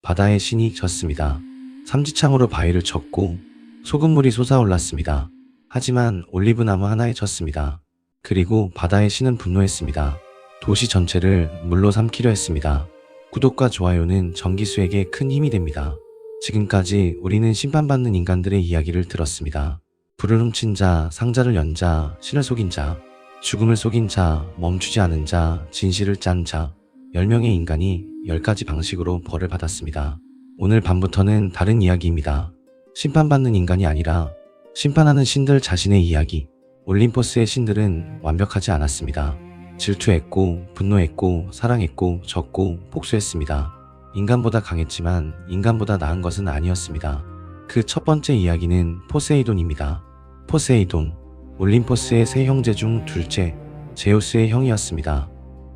바다의 신이 졌습니다. 삼지창으로 바위를 쳤고 소금물이 솟아올랐습니다. 하지만 올리브나무 하나에 졌습니다. 그리고 바다의 신은 분노했습니다. 도시 전체를 물로 삼키려 했습니다. 구독과 좋아요는 정기수에게 큰 힘이 됩니다. 지금까지 우리는 심판받는 인간들의 이야기를 들었습니다. 불을 훔친 자, 상자를 연 자, 신을 속인 자, 죽음을 속인 자, 멈추지 않은 자, 진실을 짠 자, 10명의 인간이 10가지 방식으로 벌을 받았습니다. 오늘 밤부터는 다른 이야기입니다. 심판받는 인간이 아니라 심판하는 신들 자신의 이야기. 올림포스의 신들은 완벽하지 않았습니다. 질투했고, 분노했고, 사랑했고, 졌고, 복수했습니다. 인간보다 강했지만 인간보다 나은 것은 아니었습니다. 그 첫 번째 이야기는 포세이돈입니다. 포세이돈, 올림포스의 세 형제 중 둘째, 제우스의 형이었습니다.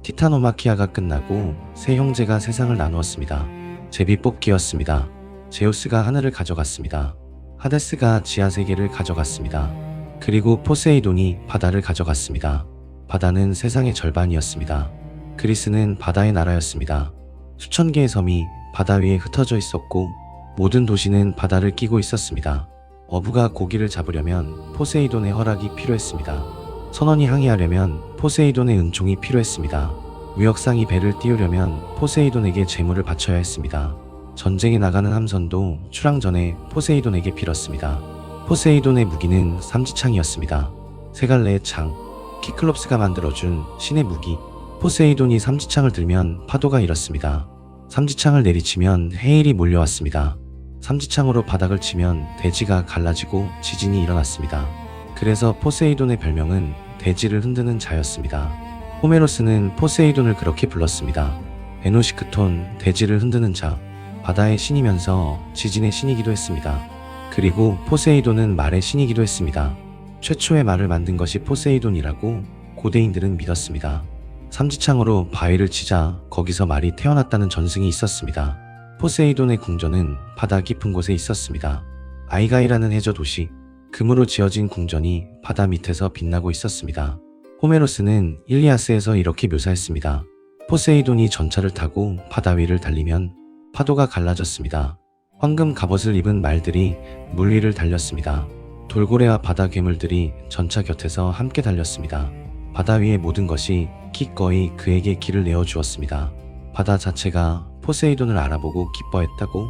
티타노마키아가 끝나고 세 형제가 세상을 나누었습니다. 제비뽑기였습니다. 제우스가 하늘을 가져갔습니다. 하데스가 지하세계를 가져갔습니다. 그리고 포세이돈이 바다를 가져갔습니다. 바다는 세상의 절반이었습니다. 그리스는 바다의 나라였습니다. 수천 개의 섬이 바다 위에 흩어져 있었고 모든 도시는 바다를 끼고 있었습니다. 어부가 고기를 잡으려면 포세이돈의 허락이 필요했습니다. 선원이 항해하려면 포세이돈의 은총이 필요했습니다. 무역상이 배를 띄우려면 포세이돈에게 재물을 바쳐야 했습니다. 전쟁에 나가는 함선도 출항 전에 포세이돈에게 빌었습니다. 포세이돈의 무기는 삼지창이었습니다. 세 갈래의 창, 키클롭스가 만들어준 신의 무기. 포세이돈이 삼지창을 들면 파도가 일었습니다. 삼지창을 내리치면 해일이 몰려왔습니다. 삼지창으로 바닥을 치면 대지가 갈라지고 지진이 일어났습니다. 그래서 포세이돈의 별명은 대지를 흔드는 자였습니다. 호메로스는 포세이돈을 그렇게 불렀습니다. 에노시크톤, 대지를 흔드는 자, 바다의 신이면서 지진의 신이기도 했습니다. 그리고 포세이돈은 말의 신이기도 했습니다. 최초의 말을 만든 것이 포세이돈이라고 고대인들은 믿었습니다. 삼지창으로 바위를 치자 거기서 말이 태어났다는 전승이 있었습니다. 포세이돈의 궁전은 바다 깊은 곳에 있었습니다. 아이가이라는 해저 도시, 금으로 지어진 궁전이 바다 밑에서 빛나고 있었습니다. 호메로스는 일리아스에서 이렇게 묘사했습니다. 포세이돈이 전차를 타고 바다 위를 달리면 파도가 갈라졌습니다. 황금 갑옷을 입은 말들이 물 위를 달렸습니다. 돌고래와 바다 괴물들이 전차 곁에서 함께 달렸습니다. 바다 위의 모든 것이 기꺼이 그에게 길을 내어주었습니다. 바다 자체가 포세이돈을 알아보고 기뻐했다고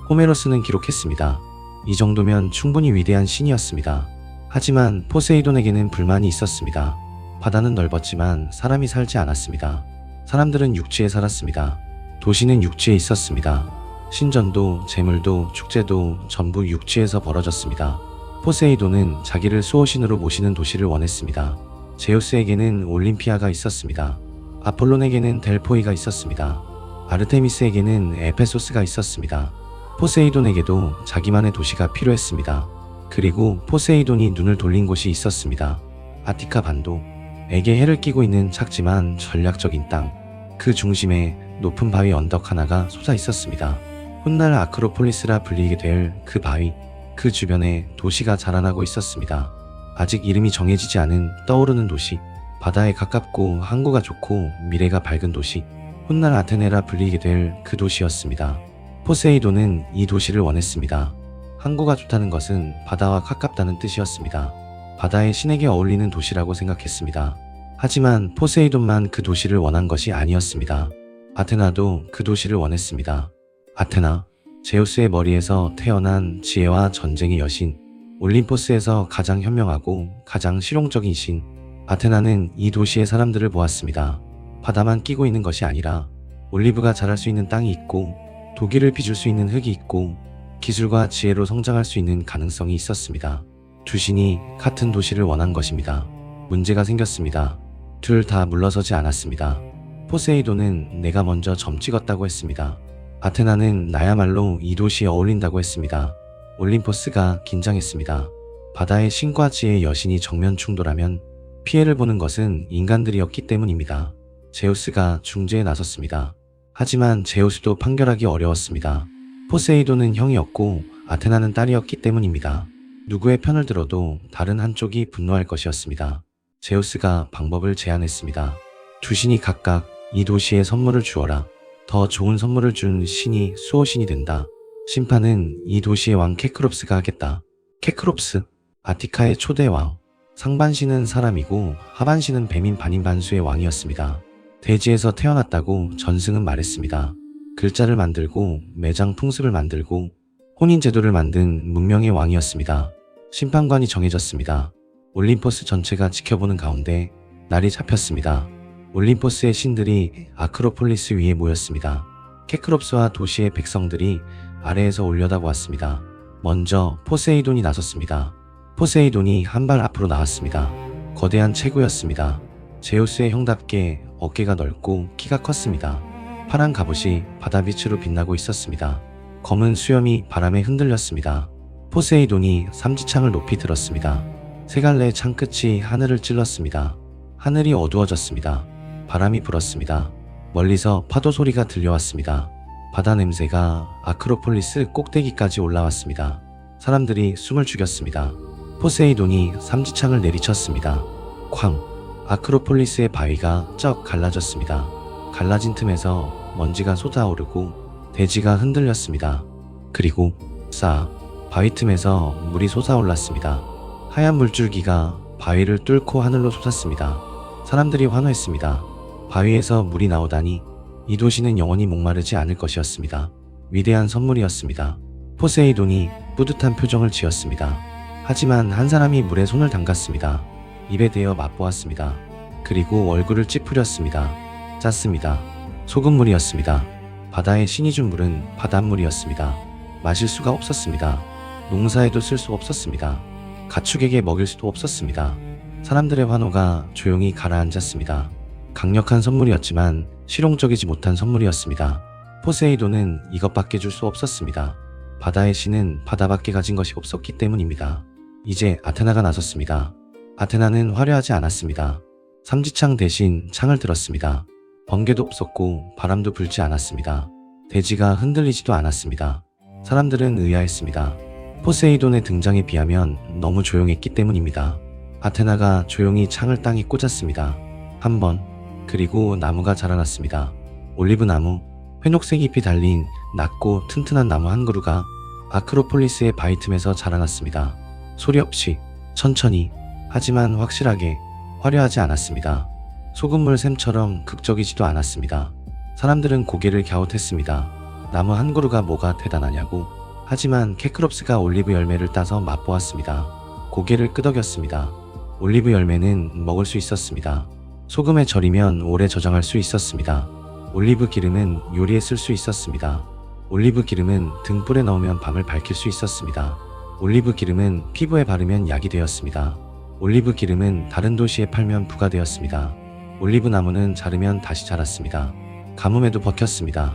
호메로스는 기록했습니다. 이 정도면 충분히 위대한 신이었습니다. 하지만 포세이돈에게는 불만이 있었습니다. 바다는 넓었지만 사람이 살지 않았습니다. 사람들은 육지에 살았습니다. 도시는 육지에 있었습니다. 신전도 재물도 축제도 전부 육지에서 벌어졌습니다. 포세이돈은 자기를 수호신으로 모시는 도시를 원했습니다. 제우스에게는 올림피아가 있었습니다. 아폴론에게는 델포이가 있었습니다. 아르테미스에게는 에페소스가 있었습니다. 포세이돈에게도 자기만의 도시가 필요했습니다. 그리고 포세이돈이 눈을 돌린 곳이 있었습니다. 아티카 반도, 에게 해를 끼고 있는 작지만 전략적인 땅, 그 중심에 높은 바위 언덕 하나가 솟아 있었습니다. 훗날 아크로폴리스라 불리게 될 그 바위, 그 주변에 도시가 자라나고 있었습니다. 아직 이름이 정해지지 않은 떠오르는 도시, 바다에 가깝고 항구가 좋고 미래가 밝은 도시, 훗날 아테네라 불리게 될 그 도시였습니다. 포세이돈은 이 도시를 원했습니다. 항구가 좋다는 것은 바다와 가깝다는 뜻이었습니다. 바다의 신에게 어울리는 도시라고 생각했습니다. 하지만 포세이돈만 그 도시를 원한 것이 아니었습니다. 아테나도 그 도시를 원했습니다. 아테나, 제우스의 머리에서 태어난 지혜와 전쟁의 여신, 올림포스에서 가장 현명하고 가장 실용적인 신, 아테나는 이 도시의 사람들을 보았습니다. 바다만 끼고 있는 것이 아니라 올리브가 자랄 수 있는 땅이 있고 독일을 빚을 수 있는 흙이 있고 기술과 지혜로 성장할 수 있는 가능성이 있었습니다. 두 신이 같은 도시를 원한 것입니다. 문제가 생겼습니다. 둘 다 물러서지 않았습니다. 포세이돈은 내가 먼저 점 찍었다고 했습니다. 아테나는 나야말로 이 도시에 어울린다고 했습니다. 올림포스가 긴장했습니다. 바다의 신과 지혜의 여신이 정면 충돌하면 피해를 보는 것은 인간들이었기 때문입니다. 제우스가 중재에 나섰습니다. 하지만 제우스도 판결하기 어려웠습니다. 포세이돈은 형이었고 아테나는 딸이었기 때문입니다. 누구의 편을 들어도 다른 한쪽이 분노할 것이었습니다. 제우스가 방법을 제안했습니다. 두 신이 각각 이 도시에 선물을 주어라. 더 좋은 선물을 준 신이 수호신이 된다. 심판은 이 도시의 왕 케크롭스가 하겠다. 케크롭스, 아티카의 초대 왕. 상반신은 사람이고 하반신은 뱀인 반인반수의 왕이었습니다. 대지에서 태어났다고 전승은 말했습니다. 글자를 만들고 매장 풍습을 만들고 혼인 제도를 만든 문명의 왕이었습니다. 심판관이 정해졌습니다. 올림포스 전체가 지켜보는 가운데 날이 잡혔습니다. 올림포스의 신들이 아크로폴리스 위에 모였습니다. 케크롭스와 도시의 백성들이 아래에서 올려다보았습니다. 먼저 포세이돈이 나섰습니다. 포세이돈이 한 발 앞으로 나왔습니다. 거대한 체구였습니다. 제우스의 형답게 어깨가 넓고 키가 컸습니다. 파란 갑옷이 바다빛으로 빛나고 있었습니다. 검은 수염이 바람에 흔들렸습니다. 포세이돈이 삼지창을 높이 들었습니다. 세 갈래의 창끝이 하늘을 찔렀습니다. 하늘이 어두워졌습니다. 바람이 불었습니다. 멀리서 파도 소리가 들려왔습니다. 바다 냄새가 아크로폴리스 꼭대기까지 올라왔습니다. 사람들이 숨을 죽였습니다. 포세이돈이 삼지창을 내리쳤습니다. 쾅! 아크로폴리스의 바위가 쩍 갈라졌습니다. 갈라진 틈에서 먼지가 쏟아오르고 대지가 흔들렸습니다. 그리고 싸! 바위 틈에서 물이 솟아올랐습니다. 하얀 물줄기가 바위를 뚫고 하늘로 솟았습니다. 사람들이 환호했습니다. 바위에서 물이 나오다니 이 도시는 영원히 목마르지 않을 것이었습니다. 위대한 선물이었습니다. 포세이돈이 뿌듯한 표정을 지었습니다. 하지만 한 사람이 물에 손을 담갔습니다. 입에 대어 맛보았습니다. 그리고 얼굴을 찌푸렸습니다. 짰습니다. 소금물이었습니다. 바다의 신이 준 물은 바닷물이었습니다. 마실 수가 없었습니다. 농사에도 쓸 수 없었습니다. 가축에게 먹일 수도 없었습니다. 사람들의 환호가 조용히 가라앉았습니다. 강력한 선물이었지만 실용적이지 못한 선물이었습니다. 포세이돈은 이것밖에 줄 수 없었습니다. 바다의 신은 바다밖에 가진 것이 없었기 때문입니다. 이제 아테나가 나섰습니다. 아테나는 화려하지 않았습니다. 삼지창 대신 창을 들었습니다. 번개도 없었고 바람도 불지 않았습니다. 대지가 흔들리지도 않았습니다. 사람들은 의아했습니다. 포세이돈의 등장에 비하면 너무 조용했기 때문입니다. 아테나가 조용히 창을 땅에 꽂았습니다. 한 번, 그리고 나무가 자라났습니다. 올리브 나무, 회녹색 잎이 달린 낮고 튼튼한 나무 한 그루가 아크로폴리스의 바위 틈에서 자라났습니다. 소리 없이, 천천히, 하지만 확실하게 화려하지 않았습니다. 소금물 샘처럼 극적이지도 않았습니다. 사람들은 고개를 갸웃했습니다. 나무 한 그루가 뭐가 대단하냐고. 하지만 케크롭스가 올리브 열매를 따서 맛보았습니다. 고개를 끄덕였습니다. 올리브 열매는 먹을 수 있었습니다. 소금에 절이면 오래 저장할 수 있었습니다. 올리브 기름은 요리에 쓸 수 있었습니다. 올리브 기름은 등불에 넣으면 밤을 밝힐 수 있었습니다. 올리브 기름은 피부에 바르면 약이 되었습니다. 올리브 기름은 다른 도시에 팔면 부가 되었습니다. 올리브 나무는 자르면 다시 자랐습니다. 가뭄에도 버텼습니다.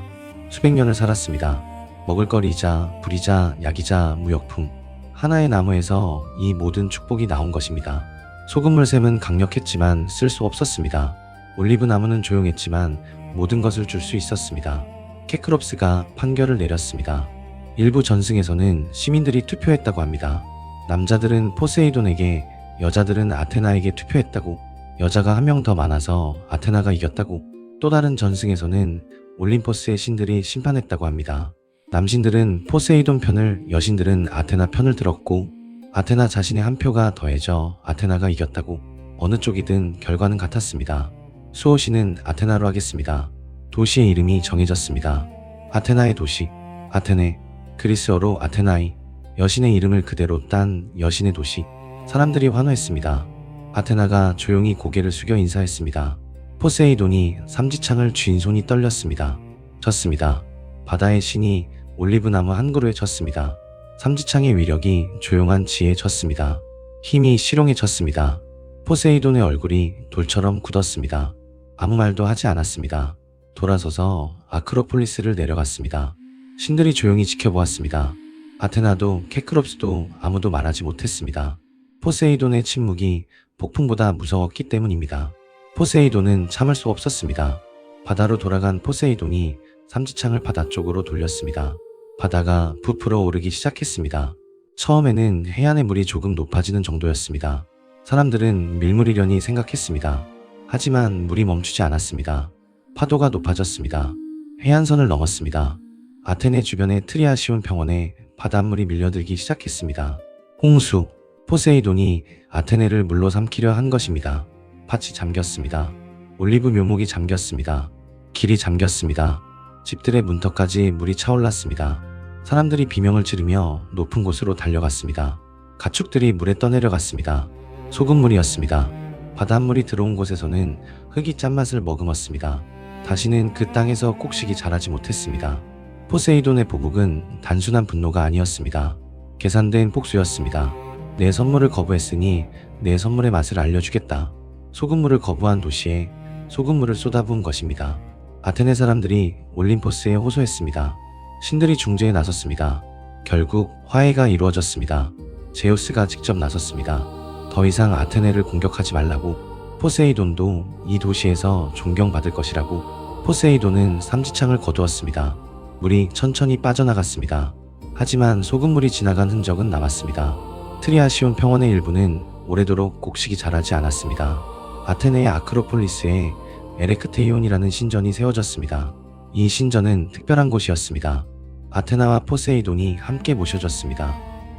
수백 년을 살았습니다. 먹을거리이자 불이자 약이자 무역품. 하나의 나무에서 이 모든 축복이 나온 것입니다. 소금물 샘은 강력했지만 쓸 수 없었습니다. 올리브 나무는 조용했지만 모든 것을 줄 수 있었습니다. 케크롭스가 판결을 내렸습니다. 일부 전승에서는 시민들이 투표했다고 합니다. 남자들은 포세이돈에게, 여자들은 아테나에게 투표했다고, 여자가 한 명 더 많아서 아테나가 이겼다고, 또 다른 전승에서는 올림포스의 신들이 심판했다고 합니다. 남신들은 포세이돈 편을, 여신들은 아테나 편을 들었고, 아테나 자신의 한 표가 더해져 아테나가 이겼다고. 어느 쪽이든 결과는 같았습니다. 수호신은 아테나로 하겠습니다. 도시의 이름이 정해졌습니다. 아테나의 도시, 아테네, 그리스어로 아테나이, 여신의 이름을 그대로 딴 여신의 도시. 사람들이 환호했습니다. 아테나가 조용히 고개를 숙여 인사했습니다. 포세이돈이 삼지창을 쥔 손이 떨렸습니다. 졌습니다. 바다의 신이 올리브나무 한 그루에 졌습니다. 삼지창의 위력이 조용한 지에 졌습니다. 힘이 실용에 졌습니다. 포세이돈의 얼굴이 돌처럼 굳었습니다. 아무 말도 하지 않았습니다. 돌아서서 아크로폴리스를 내려갔습니다. 신들이 조용히 지켜보았습니다. 아테나도 케크롭스도 아무도 말하지 못했습니다. 포세이돈의 침묵이 폭풍보다 무서웠기 때문입니다. 포세이돈은 참을 수 없었습니다. 바다로 돌아간 포세이돈이 삼지창을 바다 쪽으로 돌렸습니다. 바다가 부풀어 오르기 시작했습니다. 처음에는 해안의 물이 조금 높아지는 정도였습니다. 사람들은 밀물이려니 생각했습니다. 하지만 물이 멈추지 않았습니다. 파도가 높아졌습니다. 해안선을 넘었습니다. 아테네 주변의 트리아시온 평원에 바닷물이 밀려들기 시작했습니다. 홍수, 포세이돈이 아테네를 물로 삼키려 한 것입니다. 밭이 잠겼습니다. 올리브 묘목이 잠겼습니다. 길이 잠겼습니다. 집들의 문턱까지 물이 차올랐습니다. 사람들이 비명을 지르며 높은 곳으로 달려갔습니다. 가축들이 물에 떠내려갔습니다. 소금물이었습니다. 바닷물이 들어온 곳에서는 흙이 짠맛을 머금었습니다. 다시는 그 땅에서 곡식이 자라지 못했습니다. 포세이돈의 보복은 단순한 분노가 아니었습니다. 계산된 복수였습니다. 내 선물을 거부했으니 내 선물의 맛을 알려주겠다. 소금물을 거부한 도시에 소금물을 쏟아부은 것입니다. 아테네 사람들이 올림포스에 호소했습니다. 신들이 중재에 나섰습니다. 결국 화해가 이루어졌습니다. 제우스가 직접 나섰습니다. 더 이상 아테네를 공격하지 말라고, 포세이돈도 이 도시에서 존경받을 것이라고. 포세이돈은 삼지창을 거두었습니다. 물이 천천히 빠져나갔습니다. 하지만 소금물이 지나간 흔적은 남았습니다. 트리아시온 평원의 일부는 오래도록 곡식이 자라지 않았습니다. 아테네의 아크로폴리스에 에레크테이온이라는 신전이 세워졌습니다. 이 신전은 특별한 곳이었습니다. 아테나와 포세이돈이 함께 모셔졌습니다.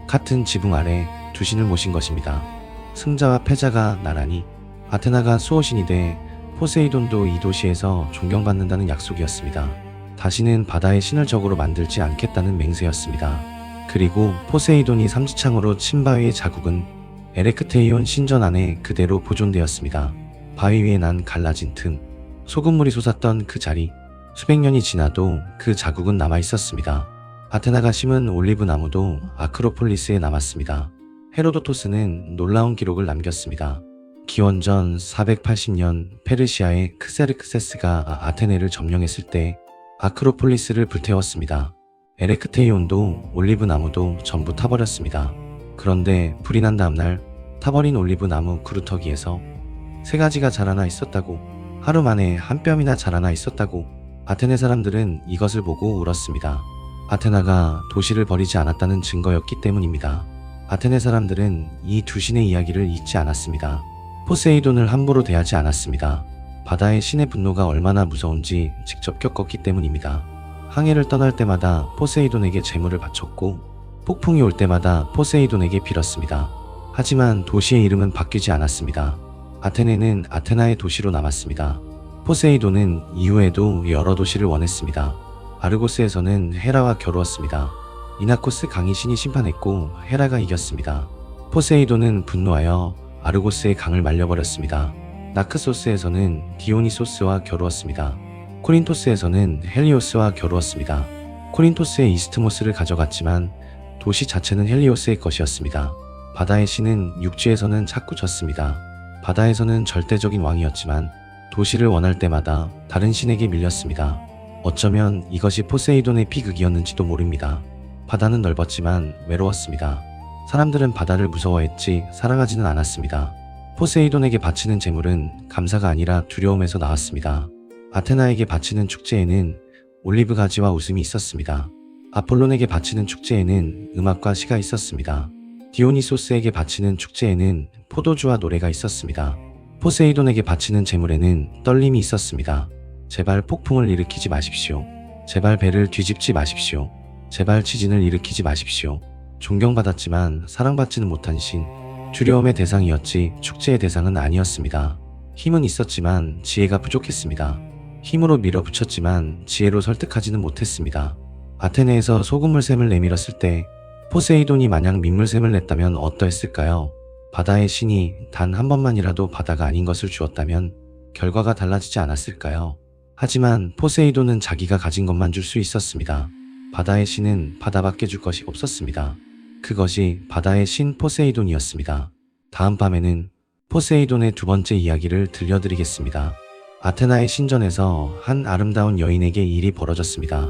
같은 지붕 아래 두 신을 모신 것입니다. 승자와 패자가 나란히, 아테나가 수호신이 돼 포세이돈도 이 도시에서 존경받는다는 약속이었습니다. 다시는 바다의 신을 적으로 만들지 않겠다는 맹세였습니다. 그리고 포세이돈이 삼지창으로 친 바위의 자국은 에레크테이온 신전 안에 그대로 보존되었습니다. 바위 위에 난 갈라진 틈, 소금물이 솟았던 그 자리, 수백 년이 지나도 그 자국은 남아 있었습니다. 아테나가 심은 올리브 나무도 아크로폴리스에 남았습니다. 헤로도토스는 놀라운 기록을 남겼습니다. 기원전 480년 페르시아의 크세르크세스가 아테네를 점령했을 때 아크로폴리스를 불태웠습니다. 에레크테이온도 올리브 나무도 전부 타버렸습니다. 그런데 불이 난 다음날 타버린 올리브 나무 그루터기에서 세 가지가 자라나 있었다고, 하루 만에 한 뼘이나 자라나 있었다고. 아테네 사람들은 이것을 보고 울었습니다. 아테나가 도시를 버리지 않았다는 증거였기 때문입니다. 아테네 사람들은 이 두 신의 이야기를 잊지 않았습니다. 포세이돈을 함부로 대하지 않았습니다. 바다의 신의 분노가 얼마나 무서운지 직접 겪었기 때문입니다. 항해를 떠날 때마다 포세이돈에게 제물을 바쳤고, 폭풍이 올 때마다 포세이돈에게 빌었습니다. 하지만 도시의 이름은 바뀌지 않았습니다. 아테네는 아테나의 도시로 남았습니다. 포세이돈은 이후에도 여러 도시를 원했습니다. 아르고스에서는 헤라와 겨루었습니다. 이나코스 강이 신이 심판했고 헤라가 이겼습니다. 포세이돈은 분노하여 아르고스의 강을 말려버렸습니다. 나크소스에서는 디오니소스와 겨루었습니다. 코린토스에서는 헬리오스와 겨루었습니다. 코린토스의 이스트모스를 가져갔지만 도시 자체는 헬리오스의 것이었습니다. 바다의 신은 육지에서는 자꾸 졌습니다. 바다에서는 절대적인 왕이었지만 도시를 원할 때마다 다른 신에게 밀렸습니다. 어쩌면 이것이 포세이돈의 비극이었는지도 모릅니다. 바다는 넓었지만 외로웠습니다. 사람들은 바다를 무서워했지 사랑하지는 않았습니다. 포세이돈에게 바치는 제물은 감사가 아니라 두려움에서 나왔습니다. 아테나에게 바치는 축제에는 올리브 가지와 웃음이 있었습니다. 아폴론에게 바치는 축제에는 음악과 시가 있었습니다. 디오니소스에게 바치는 축제에는 포도주와 노래가 있었습니다. 포세이돈에게 바치는 제물에는 떨림이 있었습니다. 제발 폭풍을 일으키지 마십시오. 제발 배를 뒤집지 마십시오. 제발 지진을 일으키지 마십시오. 존경받았지만 사랑받지는 못한 신, 두려움의 대상이었지 축제의 대상은 아니었습니다. 힘은 있었지만 지혜가 부족했습니다. 힘으로 밀어붙였지만 지혜로 설득하지는 못했습니다. 아테네에서 소금물샘을 내밀었을 때 포세이돈이 만약 민물샘을 냈다면 어떠했을까요? 바다의 신이 단 한 번만이라도 바다가 아닌 것을 주었다면 결과가 달라지지 않았을까요? 하지만 포세이돈은 자기가 가진 것만 줄 수 있었습니다. 바다의 신은 바다밖에 줄 것이 없었습니다. 그것이 바다의 신 포세이돈이었습니다. 다음 밤에는 포세이돈의 두 번째 이야기를 들려드리겠습니다. 아테나의 신전에서 한 아름다운 여인에게 일이 벌어졌습니다.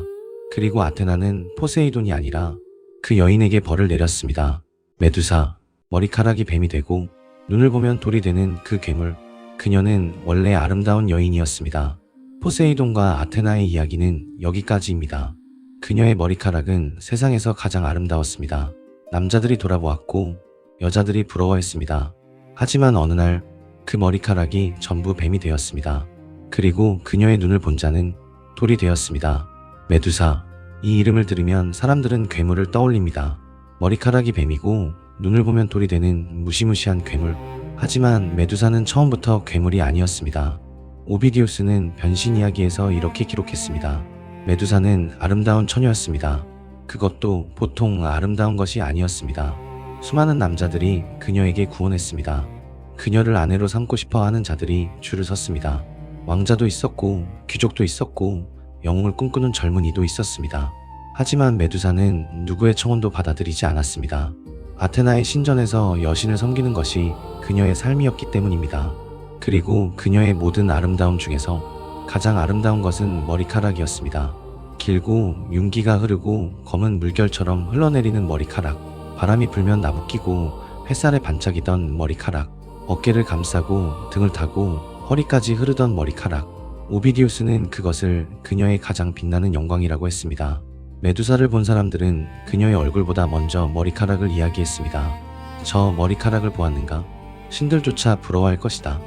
그리고 아테나는 포세이돈이 아니라 그 여인에게 벌을 내렸습니다. 메두사, 머리카락이 뱀이 되고 눈을 보면 돌이 되는 그 괴물, 그녀는 원래 아름다운 여인이었습니다. 포세이돈과 아테나의 이야기는 여기까지입니다. 그녀의 머리카락은 세상에서 가장 아름다웠습니다. 남자들이 돌아보았고 여자들이 부러워했습니다. 하지만 어느 날 그 머리카락이 전부 뱀이 되었습니다. 그리고 그녀의 눈을 본 자는 돌이 되었습니다. 메두사. 이 이름을 들으면 사람들은 괴물을 떠올립니다. 머리카락이 뱀이고 눈을 보면 돌이 되는 무시무시한 괴물. 하지만 메두사는 처음부터 괴물이 아니었습니다. 오비디우스는 변신 이야기에서 이렇게 기록했습니다. 메두사는 아름다운 처녀였습니다. 그것도 보통 아름다운 것이 아니었습니다. 수많은 남자들이 그녀에게 구원했습니다. 그녀를 아내로 삼고 싶어 하는 자들이 줄을 섰습니다. 왕자도 있었고 귀족도 있었고 영웅을 꿈꾸는 젊은이도 있었습니다. 하지만 메두사는 누구의 청혼도 받아들이지 않았습니다. 아테나의 신전에서 여신을 섬기는 것이 그녀의 삶이었기 때문입니다. 그리고 그녀의 모든 아름다움 중에서 가장 아름다운 것은 머리카락이었습니다. 길고 윤기가 흐르고 검은 물결처럼 흘러내리는 머리카락, 바람이 불면 나부끼고 햇살에 반짝이던 머리카락, 어깨를 감싸고 등을 타고 허리까지 흐르던 머리카락. 오비디우스는 그것을 그녀의 가장 빛나는 영광이라고 했습니다. 메두사를 본 사람들은 그녀의 얼굴보다 먼저 머리카락을 이야기했습니다. 저 머리카락을 보았는가? 신들조차 부러워할 것이다.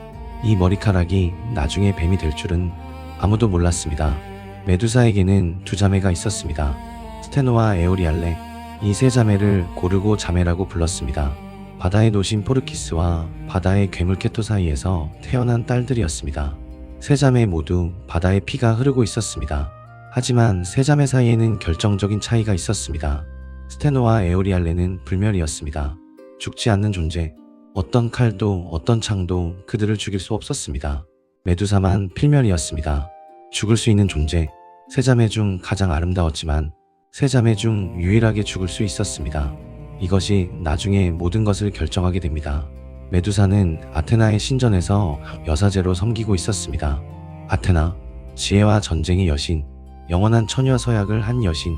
이 머리카락이 나중에 뱀이 될 줄은 아무도 몰랐습니다. 메두사에게는 두 자매가 있었습니다. 스테노와 에오리알레. 이 세 자매를 고르고 자매라고 불렀습니다. 바다의 노신 포르키스와 바다의 괴물 케토 사이에서 태어난 딸들이었습니다. 세 자매 모두 바다의 피가 흐르고 있었습니다. 하지만 세 자매 사이에는 결정적인 차이가 있었습니다. 스테노와 에오리알레는 불멸이었습니다. 죽지 않는 존재. 어떤 칼도 어떤 창도 그들을 죽일 수 없었습니다. 메두사만 필멸이었습니다. 죽을 수 있는 존재. 세 자매 중 가장 아름다웠지만 세 자매 중 유일하게 죽을 수 있었습니다. 이것이 나중에 모든 것을 결정하게 됩니다. 메두사는 아테나의 신전에서 여사제로 섬기고 있었습니다. 아테나, 지혜와 전쟁의 여신, 영원한 처녀 서약을 한 여신.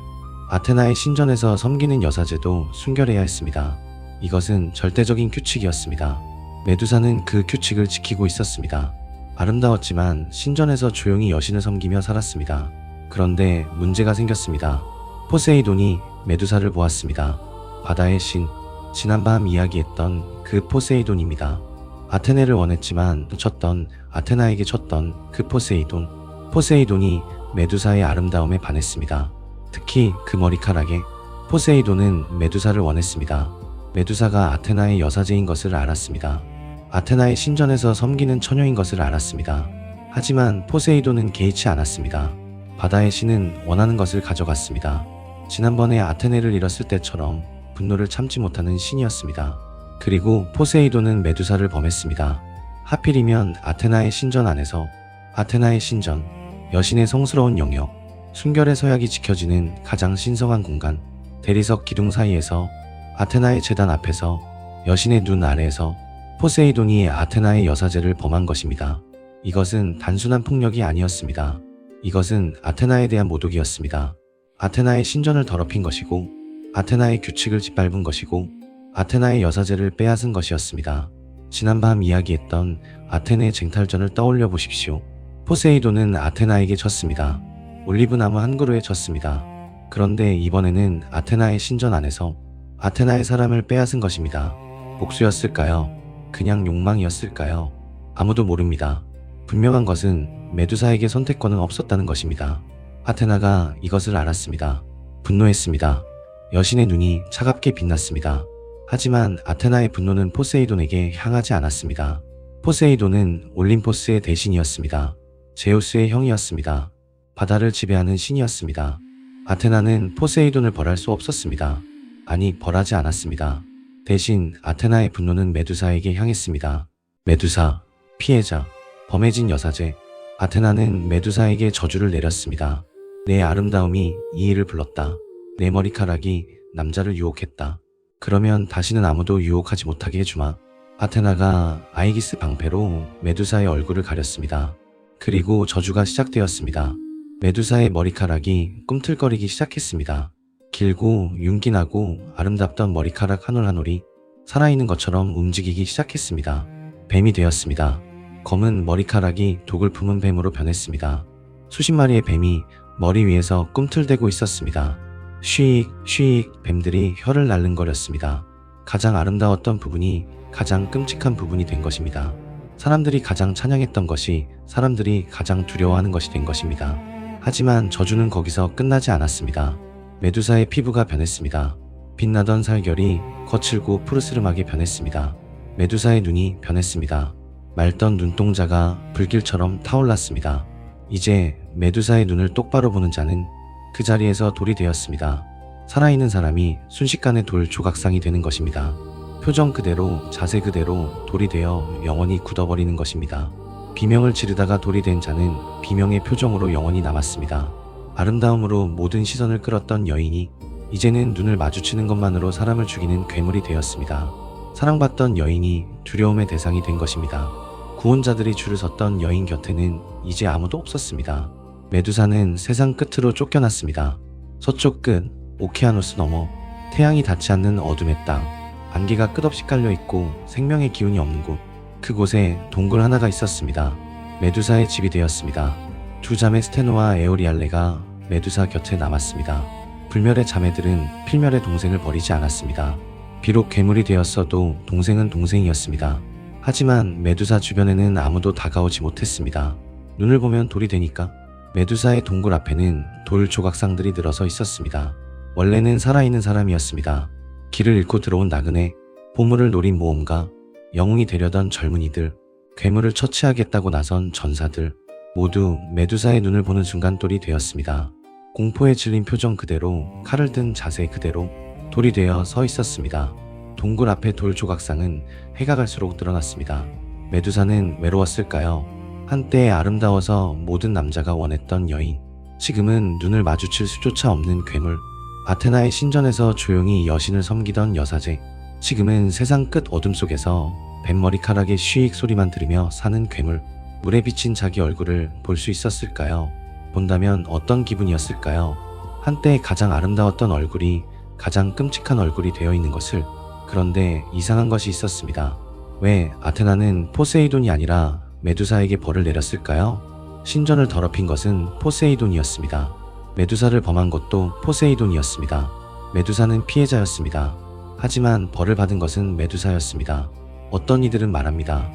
아테나의 신전에서 섬기는 여사제도 순결해야 했습니다. 이것은 절대적인 규칙이었습니다. 메두사는 그 규칙을 지키고 있었습니다. 아름다웠지만 신전에서 조용히 여신을 섬기며 살았습니다. 그런데 문제가 생겼습니다. 포세이돈이 메두사를 보았습니다. 바다의 신, 지난밤 이야기했던 그 포세이돈입니다. 아테네를 원했지만 쳤던, 아테나에게 쳤던 그 포세이돈. 포세이돈이 메두사의 아름다움에 반했습니다. 특히 그 머리카락에. 포세이돈은 메두사를 원했습니다. 메두사가 아테나의 여사제인 것을 알았습니다. 아테나의 신전에서 섬기는 처녀인 것을 알았습니다. 하지만 포세이돈은 개의치 않았습니다. 바다의 신은 원하는 것을 가져갔습니다. 지난번에 아테네를 잃었을 때처럼 분노를 참지 못하는 신이었습니다. 그리고 포세이돈은 메두사를 범했습니다. 하필이면 아테나의 신전 안에서. 아테나의 신전, 여신의 성스러운 영역, 순결의 서약이 지켜지는 가장 신성한 공간, 대리석 기둥 사이에서, 아테나의 제단 앞에서, 여신의 눈 아래에서 포세이돈이 아테나의 여사제를 범한 것입니다. 이것은 단순한 폭력이 아니었습니다. 이것은 아테나에 대한 모독이었습니다. 아테나의 신전을 더럽힌 것이고, 아테나의 규칙을 짓밟은 것이고, 아테나의 여사제를 빼앗은 것이었습니다. 지난밤 이야기했던 아테네의 쟁탈전을 떠올려 보십시오. 포세이돈은 아테나에게 졌습니다. 올리브나무 한 그루에 졌습니다. 그런데 이번에는 아테나의 신전 안에서 아테나의 사람을 빼앗은 것입니다. 복수였을까요? 그냥 욕망이었을까요? 아무도 모릅니다. 분명한 것은 메두사에게 선택권은 없었다는 것입니다. 아테나가 이것을 알았습니다. 분노했습니다. 여신의 눈이 차갑게 빛났습니다. 하지만 아테나의 분노는 포세이돈에게 향하지 않았습니다. 포세이돈은 올림포스의 대신이었습니다. 제우스의 형이었습니다. 바다를 지배하는 신이었습니다. 아테나는 포세이돈을 벌할 수 없었습니다. 아니, 벌하지 않았습니다. 대신 아테나의 분노는 메두사에게 향했습니다. 메두사, 피해자, 범해진 여사제. 아테나는 메두사에게 저주를 내렸습니다. 내 아름다움이 이 일을 불렀다. 내 머리카락이 남자를 유혹했다. 그러면 다시는 아무도 유혹하지 못하게 해주마. 아테나가 아이기스 방패로 메두사의 얼굴을 가렸습니다. 그리고 저주가 시작되었습니다. 메두사의 머리카락이 꿈틀거리기 시작했습니다. 길고 윤기나고 아름답던 머리카락 한 올 한 올이 살아있는 것처럼 움직이기 시작했습니다. 뱀이 되었습니다. 검은 머리카락이 독을 품은 뱀으로 변했습니다. 수십 마리의 뱀이 머리 위에서 꿈틀대고 있었습니다. 쉬익 쉬익 뱀들이 혀를 날름거렸습니다. 가장 아름다웠던 부분이 가장 끔찍한 부분이 된 것입니다. 사람들이 가장 찬양했던 것이 사람들이 가장 두려워하는 것이 된 것입니다. 하지만 저주는 거기서 끝나지 않았습니다. 메두사의 피부가 변했습니다. 빛나던 살결이 거칠고 푸르스름하게 변했습니다. 메두사의 눈이 변했습니다. 맑던 눈동자가 불길처럼 타올랐습니다. 이제 메두사의 눈을 똑바로 보는 자는 그 자리에서 돌이 되었습니다. 살아있는 사람이 순식간에 돌 조각상이 되는 것입니다. 표정 그대로, 자세 그대로 돌이 되어 영원히 굳어버리는 것입니다. 비명을 지르다가 돌이 된 자는 비명의 표정으로 영원히 남았습니다. 아름다움으로 모든 시선을 끌었던 여인이 이제는 눈을 마주치는 것만으로 사람을 죽이는 괴물이 되었습니다. 사랑받던 여인이 두려움의 대상이 된 것입니다. 구원자들이 줄을 섰던 여인 곁에는 이제 아무도 없었습니다. 메두사는 세상 끝으로 쫓겨났습니다. 서쪽 끝, 오케아노스 너머, 태양이 닿지 않는 어둠의 땅, 안개가 끝없이 깔려있고 생명의 기운이 없는 곳, 그곳에 동굴 하나가 있었습니다. 메두사의 집이 되었습니다. 두 자매 스테노와 에오리알레가 메두사 곁에 남았습니다. 불멸의 자매들은 필멸의 동생을 버리지 않았습니다. 비록 괴물이 되었어도 동생은 동생이었습니다. 하지만 메두사 주변에는 아무도 다가오지 못했습니다. 눈을 보면 돌이 되니까 메두사의 동굴 앞에는 돌 조각상들이 늘어서 있었습니다. 원래는 살아있는 사람이었습니다. 길을 잃고 들어온 나그네, 보물을 노린 모험가, 영웅이 되려던 젊은이들, 괴물을 처치하겠다고 나선 전사들, 모두 메두사의 눈을 보는 순간 돌이 되었습니다. 공포에 질린 표정 그대로, 칼을 든 자세 그대로 돌이 되어 서 있었습니다. 동굴 앞의 돌 조각상은 해가 갈수록 늘어났습니다. 메두사는 외로웠을까요? 한때 아름다워서 모든 남자가 원했던 여인, 지금은 눈을 마주칠 수조차 없는 괴물, 아테나의 신전에서 조용히 여신을 섬기던 여사제, 지금은 세상 끝 어둠 속에서 뱃머리카락의 쉬익 소리만 들으며 사는 괴물, 물에 비친 자기 얼굴을 볼 수 있었을까요? 본다면 어떤 기분이었을까요? 한때 가장 아름다웠던 얼굴이 가장 끔찍한 얼굴이 되어 있는 것을. 그런데 이상한 것이 있었습니다. 왜 아테나는 포세이돈이 아니라 메두사에게 벌을 내렸을까요? 신전을 더럽힌 것은 포세이돈이었습니다. 메두사를 범한 것도 포세이돈이었습니다. 메두사는 피해자였습니다. 하지만 벌을 받은 것은 메두사였습니다. 어떤 이들은 말합니다.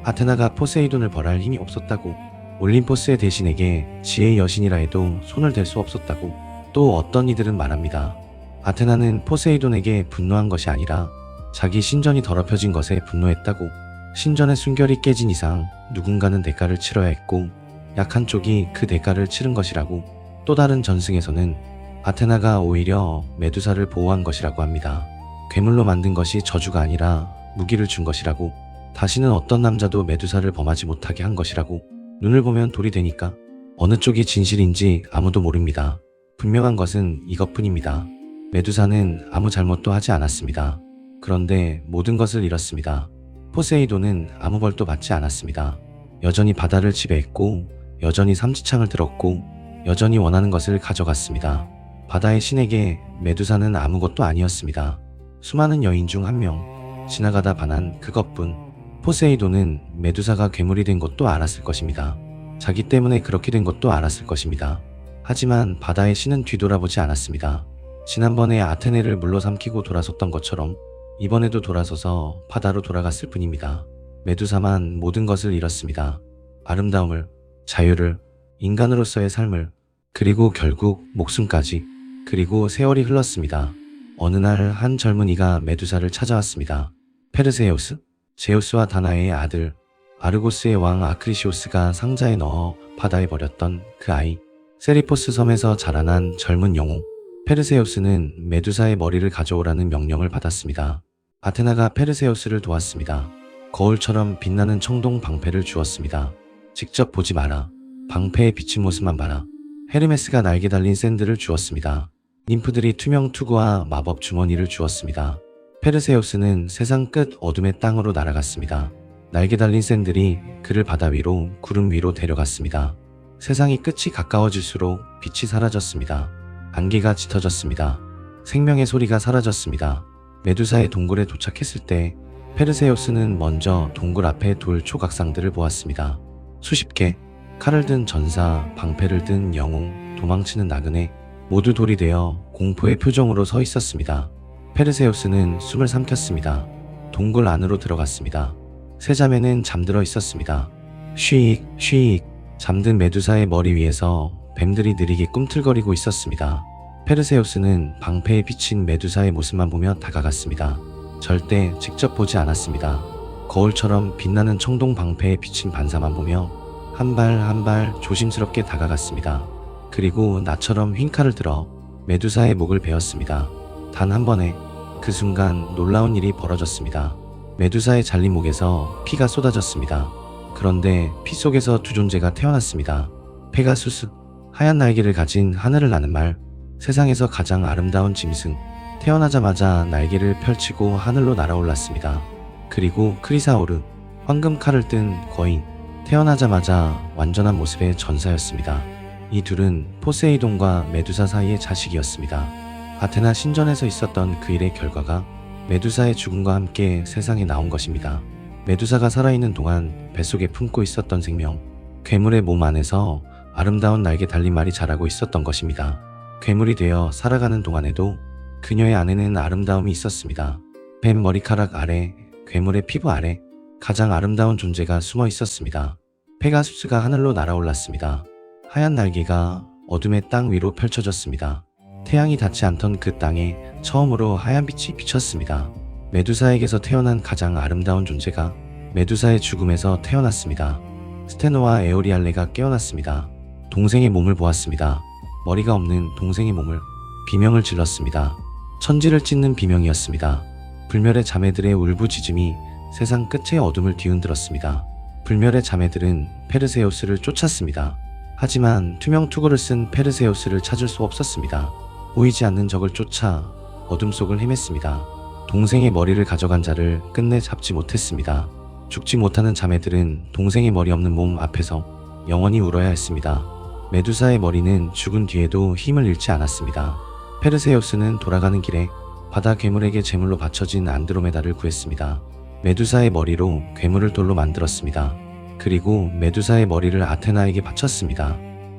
아테나가 포세이돈을 벌할 힘이 없었다고, 올림포스의 대신에게 지혜의 여신이라 해도 손을 댈 수 없었다고. 또 어떤 이들은 말합니다. 아테나는 포세이돈에게 분노한 것이 아니라 자기 신전이 더럽혀진 것에 분노했다고. 신전의 순결이 깨진 이상 누군가는 대가를 치러야 했고 약한 쪽이 그 대가를 치른 것이라고. 또 다른 전승에서는 아테나가 오히려 메두사를 보호한 것이라고 합니다. 괴물로 만든 것이 저주가 아니라 무기를 준 것이라고. 다시는 어떤 남자도 메두사를 범하지 못하게 한 것이라고. 눈을 보면 돌이 되니까 어느 쪽이 진실인지 아무도 모릅니다. 분명한 것은 이것뿐입니다. 메두사는 아무 잘못도 하지 않았습니다. 그런데 모든 것을 잃었습니다. 포세이돈은 아무 벌도 받지 않았습니다. 여전히 바다를 지배했고 여전히 삼지창을 들었고 여전히 원하는 것을 가져갔습니다. 바다의 신에게 메두사는 아무것도 아니었습니다. 수많은 여인 중 한 명, 지나가다 반한 그것뿐. 포세이돈은 메두사가 괴물이 된 것도 알았을 것입니다. 자기 때문에 그렇게 된 것도 알았을 것입니다. 하지만 바다의 신은 뒤돌아보지 않았습니다. 지난번에 아테네를 물로 삼키고 돌아섰던 것처럼 이번에도 돌아서서 바다로 돌아갔을 뿐입니다. 메두사만 모든 것을 잃었습니다. 아름다움을, 자유를, 인간으로서의 삶을, 그리고 결국 목숨까지. 그리고 세월이 흘렀습니다. 어느 날 한 젊은이가 메두사를 찾아왔습니다. 페르세우스, 제우스와 다나에의 아들, 아르고스의 왕 아크리시오스가 상자에 넣어 바다에 버렸던 그 아이. 세리포스 섬에서 자라난 젊은 영웅. 페르세우스는 메두사의 머리를 가져오라는 명령을 받았습니다. 아테나가 페르세우스를 도왔습니다. 거울처럼 빛나는 청동 방패를 주었습니다. 직접 보지 마라. 방패에 비친 모습만 봐라. 헤르메스가 날개 달린 샌들을 주었습니다. 님프들이 투명 투구와 마법 주머니를 주었습니다. 페르세우스는 세상 끝 어둠의 땅으로 날아갔습니다. 날개 달린 샌들이 그를 바다 위로, 구름 위로 데려갔습니다. 세상이 끝이 가까워질수록 빛이 사라졌습니다. 안개가 짙어졌습니다. 생명의 소리가 사라졌습니다. 메두사의 동굴에 도착했을 때 페르세우스는 먼저 동굴 앞에 돌 조각상들을 보았습니다. 수십 개, 칼을 든 전사, 방패를 든 영웅, 도망치는 나그네, 모두 돌이 되어 공포의 표정으로 서 있었습니다. 페르세우스는 숨을 삼켰습니다. 동굴 안으로 들어갔습니다. 세 자매는 잠들어 있었습니다. 쉬익, 쉬익. 잠든 메두사의 머리 위에서 뱀들이 느리게 꿈틀거리고 있었습니다. 페르세우스는 방패에 비친 메두사의 모습만 보며 다가갔습니다. 절대 직접 보지 않았습니다. 거울처럼 빛나는 청동 방패에 비친 반사만 보며 한 발 한 발 조심스럽게 다가갔습니다. 그리고 나처럼 휜 칼을 들어 메두사의 목을 베었습니다. 단 한 번에 그 순간 놀라운 일이 벌어졌습니다. 메두사의 잘린 목에서 피가 쏟아졌습니다. 그런데 피 속에서 두 존재가 태어났습니다. 페가수스, 하얀 날개를 가진 하늘을 나는 말, 세상에서 가장 아름다운 짐승. 태어나자마자 날개를 펼치고 하늘로 날아올랐습니다. 그리고 크리사오르, 황금 칼을 든 거인. 태어나자마자 완전한 모습의 전사였습니다. 이 둘은 포세이돈과 메두사 사이의 자식이었습니다. 아테나 신전에서 있었던 그 일의 결과가 메두사의 죽음과 함께 세상에 나온 것입니다. 메두사가 살아있는 동안 뱃속에 품고 있었던 생명, 괴물의 몸 안에서 아름다운 날개 달린 말이 자라고 있었던 것입니다. 괴물이 되어 살아가는 동안에도 그녀의 안에는 아름다움이 있었습니다. 뱀 머리카락 아래, 괴물의 피부 아래 가장 아름다운 존재가 숨어 있었습니다. 페가수스가 하늘로 날아올랐습니다. 하얀 날개가 어둠의 땅 위로 펼쳐졌습니다. 태양이 닿지 않던 그 땅에 처음으로 하얀 빛이 비쳤습니다. 메두사에게서 태어난 가장 아름다운 존재가 메두사의 죽음에서 태어났습니다. 스테노와 에오리알레가 깨어났습니다. 동생의 몸을 보았습니다. 머리가 없는 동생의 몸을. 비명을 질렀습니다. 천지를 찢는 비명이었습니다. 불멸의 자매들의 울부짖음이 세상 끝의 어둠을 뒤흔들었습니다. 불멸의 자매들은 페르세우스를 쫓았습니다. 하지만 투명 투구를 쓴 페르세우스를 찾을 수 없었습니다. 보이지 않는 적을 쫓아 어둠 속을 헤맸습니다. 동생의 머리를 가져간 자를 끝내 잡지 못했습니다. 죽지 못하는 자매들은 동생의 머리 없는 몸 앞에서 영원히 울어야 했습니다. 메두사의 머리는 죽은 뒤에도 힘을 잃지 않았습니다. 페르세우스는 돌아가는 길에 바다 괴물에게 제물로 바쳐진 안드로메다를 구했습니다. 메두사의 머리로 괴물을 돌로 만들었습니다. 그리고 메두사의 머리를 아테나에게 바쳤습니다.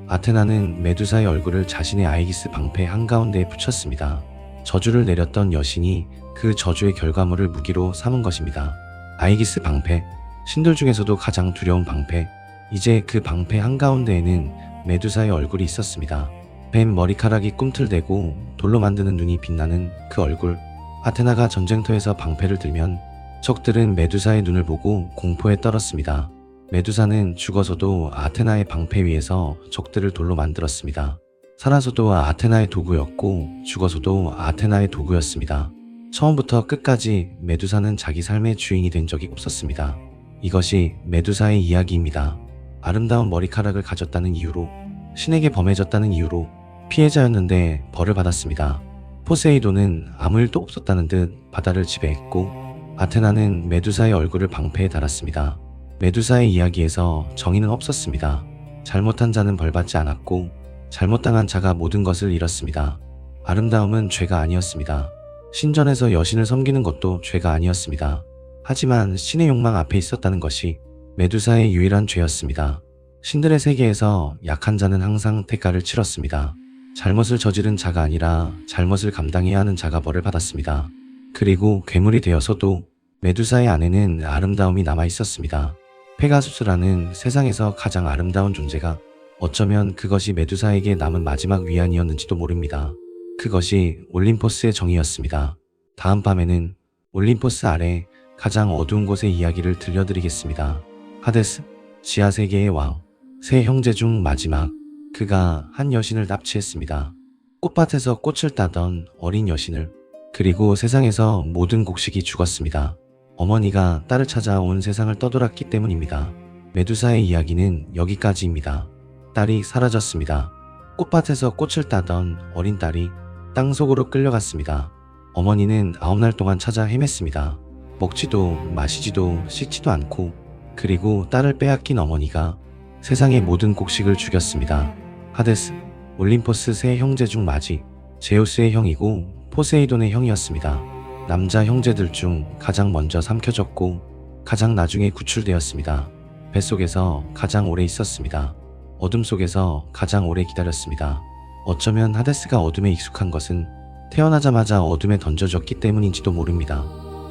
아테나는 메두사의 얼굴을 자신의 아이기스 방패 한가운데에 붙였습니다. 저주를 내렸던 여신이 그 저주의 결과물을 무기로 삼은 것입니다. 아이기스 방패, 신들 중에서도 가장 두려운 방패. 이제 그 방패 한가운데에는 메두사의 얼굴이 있었습니다. 뱀 머리카락이 꿈틀대고 돌로 만드는 눈이 빛나는 그 얼굴. 아테나가 전쟁터에서 방패를 들면 적들은 메두사의 눈을 보고 공포에 떨었습니다. 메두사는 죽어서도 아테나의 방패 위에서 적들을 돌로 만들었습니다. 살아서도 아테나의 도구였고 죽어서도 아테나의 도구였습니다. 처음부터 끝까지 메두사는 자기 삶의 주인이 된 적이 없었습니다. 이것이 메두사의 이야기입니다. 아름다운 머리카락을 가졌다는 이유로, 신에게 범해졌다는 이유로 피해자였는데 벌을 받았습니다. 포세이돈은 아무 일도 없었다는 듯 바다를 지배했고 아테나는 메두사의 얼굴을 방패에 달았습니다. 메두사의 이야기에서 정의는 없었습니다. 잘못한 자는 벌받지 않았고 잘못당한 자가 모든 것을 잃었습니다. 아름다움은 죄가 아니었습니다. 신전에서 여신을 섬기는 것도 죄가 아니었습니다. 하지만 신의 욕망 앞에 있었다는 것이 메두사의 유일한 죄였습니다. 신들의 세계에서 약한 자는 항상 대가를 치렀습니다. 잘못을 저지른 자가 아니라 잘못을 감당해야 하는 자가 벌을 받았습니다. 그리고 괴물이 되어서도 메두사의 안에는 아름다움이 남아 있었습니다. 페가수스라는 세상에서 가장 아름다운 존재가 어쩌면 그것이 메두사에게 남은 마지막 위안이었는지도 모릅니다. 그것이 올림포스의 정의였습니다. 다음 밤에는 올림포스 아래 가장 어두운 곳의 이야기를 들려드리겠습니다. 하데스, 지하세계의 왕, 세 형제 중 마지막. 그가 한 여신을 납치했습니다. 꽃밭에서 꽃을 따던 어린 여신을. 그리고 세상에서 모든 곡식이 죽었습니다. 어머니가 딸을 찾아 온 세상을 떠돌았기 때문입니다. 메두사의 이야기는 여기까지입니다. 딸이 사라졌습니다. 꽃밭에서 꽃을 따던 어린 딸이 땅속으로 끌려갔습니다. 어머니는 9날 동안 찾아 헤맸습니다. 먹지도 마시지도 씻지도 않고. 그리고 딸을 빼앗긴 어머니가 세상의 모든 곡식을 죽였습니다. 하데스, 올림포스 세 형제 중 마지, 제우스의 형이고 포세이돈의 형이었습니다. 남자 형제들 중 가장 먼저 삼켜졌고 가장 나중에 구출되었습니다. 뱃속에서 가장 오래 있었습니다. 어둠 속에서 가장 오래 기다렸습니다. 어쩌면 하데스가 어둠에 익숙한 것은 태어나자마자 어둠에 던져졌기 때문인지도 모릅니다.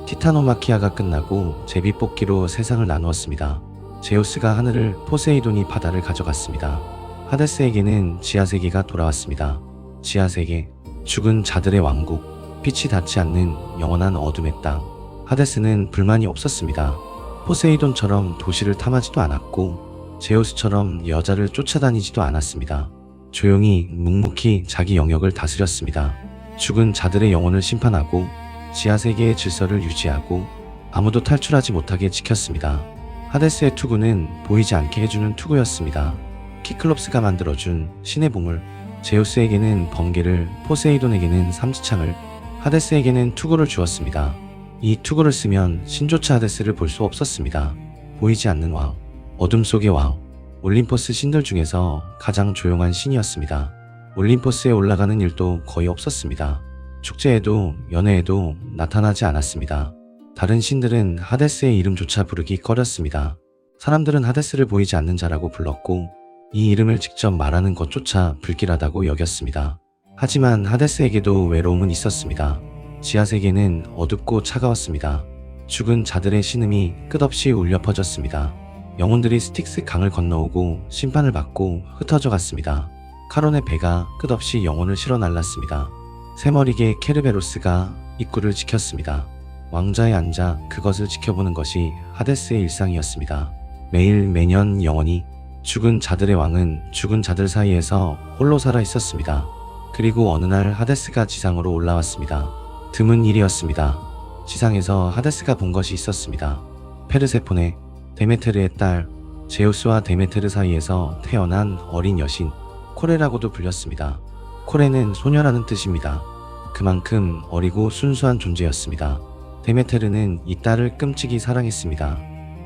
티타노마키아가 끝나고 제비뽑기로 세상을 나누었습니다. 제우스가 하늘을, 포세이돈이 바다를 가져갔습니다. 하데스에게는 지하세계가 돌아왔습니다. 지하세계, 죽은 자들의 왕국, 빛이 닿지 않는 영원한 어둠의 땅. 하데스는 불만이 없었습니다. 포세이돈처럼 도시를 탐하지도 않았고 제우스처럼 여자를 쫓아다니지도 않았습니다. 조용히 묵묵히 자기 영역을 다스렸습니다. 죽은 자들의 영혼을 심판하고 지하세계의 질서를 유지하고 아무도 탈출하지 못하게 지켰습니다. 하데스의 투구는 보이지 않게 해주는 투구였습니다. 키클롭스가 만들어준 신의 보물, 제우스에게는 번개를, 포세이돈에게는 삼지창을, 하데스에게는 투구를 주었습니다. 이 투구를 쓰면 신조차 하데스를 볼 수 없었습니다. 보이지 않는 왕, 어둠 속의 왕, 올림포스 신들 중에서 가장 조용한 신이었습니다. 올림포스에 올라가는 일도 거의 없었습니다. 축제에도 연회에도 나타나지 않았습니다. 다른 신들은 하데스의 이름조차 부르기 꺼렸습니다. 사람들은 하데스를 보이지 않는 자라고 불렀고 이 이름을 직접 말하는 것조차 불길하다고 여겼습니다. 하지만 하데스에게도 외로움은 있었습니다. 지하세계는 어둡고 차가웠습니다. 죽은 자들의 신음이 끝없이 울려 퍼졌습니다. 영혼들이 스틱스 강을 건너오고 심판을 받고 흩어져 갔습니다. 카론의 배가 끝없이 영혼을 실어 날랐습니다. 세머리게 케르베로스가 입구를 지켰습니다. 왕자에 앉아 그것을 지켜보는 것이 하데스의 일상이었습니다. 매일 매년 영원히 죽은 자들의 왕은 죽은 자들 사이에서 홀로 살아 있었습니다. 그리고 어느 날 하데스가 지상으로 올라왔습니다. 드문 일이었습니다. 지상에서 하데스가 본 것이 있었습니다. 페르세포네, 데메테르의 딸, 제우스와 데메테르 사이에서 태어난 어린 여신, 코레라고도 불렸습니다. 코레는 소녀라는 뜻입니다. 그만큼 어리고 순수한 존재였습니다. 데메테르는 이 딸을 끔찍이 사랑했습니다.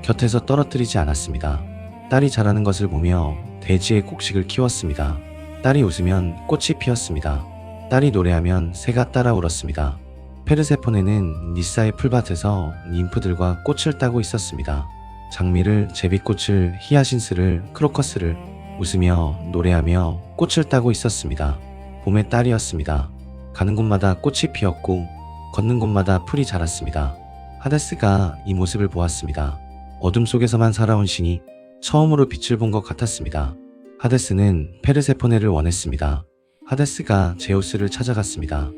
곁에서 떨어뜨리지 않았습니다. 딸이 자라는 것을 보며 대지의 곡식을 키웠습니다. 딸이 웃으면 꽃이 피었습니다. 딸이 노래하면 새가 따라 울었습니다. 페르세포네는 니사의 풀밭에서 ним프들과 꽃을 따고 있었습니다. 장미를, 제비꽃을, 히아신스를, 크로커스를 웃으며 노래하며 꽃을 따고 있었습니다. 봄의 딸이었습니다. 가는 곳마다 꽃이 피었고 걷는 곳마다 풀이 자랐습니다. 하데스가 이 모습을 보았습니다. 어둠 속에서만 살아온 신이 처음으로 빛을 본 것 같았습니다. 하데스는 페르세포네를 원했습니다. 하데스가 제우스를 찾아갔습니다.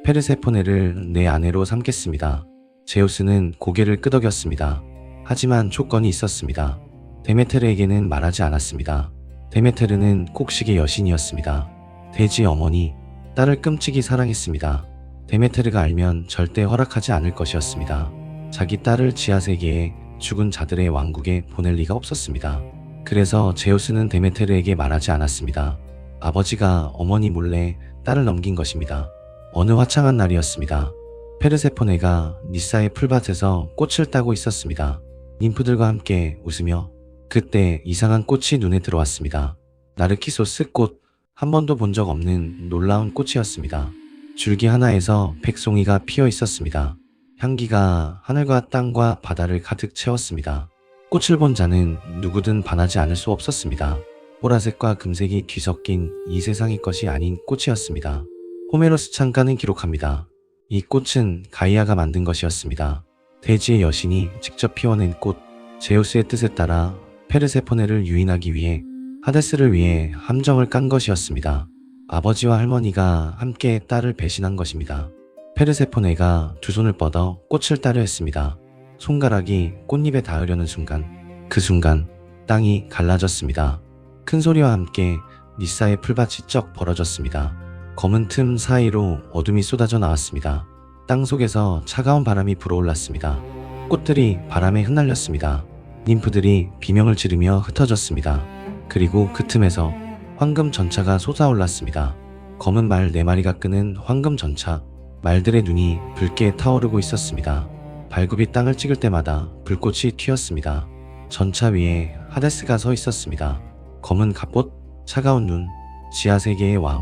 페르세포네를 내 아내로 삼겠습니다. 제우스는 고개를 끄덕였습니다. 하지만 조건이 있었습니다. 데메테르에게는 말하지 않았습니다. 데메테르는 곡식의 여신이었습니다. 대지의 어머니, 딸을 끔찍이 사랑했습니다. 데메테르가 알면 절대 허락하지 않을 것이었습니다. 자기 딸을 지하세계에 죽은 자들의 왕국에 보낼 리가 없었습니다. 그래서 제우스는 데메테르에게 말하지 않았습니다. 아버지가 어머니 몰래 딸을 넘긴 것입니다. 어느 화창한 날이었습니다. 페르세포네가 니사의 풀밭에서 꽃을 따고 있었습니다. ним프들과 함께 웃으며 그때 이상한 꽃이 눈에 들어왔습니다. 나르키소스 꽃, 한 번도 본 적 없는 놀라운 꽃이었습니다. 줄기 하나에서 백송이가 피어 있었습니다. 향기가 하늘과 땅과 바다를 가득 채웠습니다. 꽃을 본 자는 누구든 반하지 않을 수 없었습니다. 보라색과 금색이 뒤섞인 이 세상의 것이 아닌 꽃이었습니다. 호메로스 창가는 기록합니다. 이 꽃은 가이아가 만든 것이었습니다. 대지의 여신이 직접 피워낸 꽃, 제우스의 뜻에 따라 페르세포네를 유인하기 위해 하데스를 위해 함정을 깐 것이었습니다. 아버지와 할머니가 함께 딸을 배신한 것입니다. 페르세포네가 두 손을 뻗어 꽃을 따려 했습니다. 손가락이 꽃잎에 닿으려는 순간, 그 순간 땅이 갈라졌습니다. 큰 소리와 함께 니사의 풀밭이 쩍 벌어졌습니다. 검은 틈 사이로 어둠이 쏟아져 나왔습니다. 땅 속에서 차가운 바람이 불어올랐습니다. 꽃들이 바람에 흩날렸습니다. ним프들이 비명을 지르며 흩어졌습니다. 그리고 그 틈에서 황금 전차가 솟아올랐습니다. 검은 말 4마리가 끄는 황금 전차, 말들의 눈이 붉게 타오르고 있었습니다. 발굽이 땅을 찍을 때마다 불꽃이 튀었습니다. 전차 위에 하데스가 서 있었습니다. 검은 갑옷, 차가운 눈, 지하세계의 왕.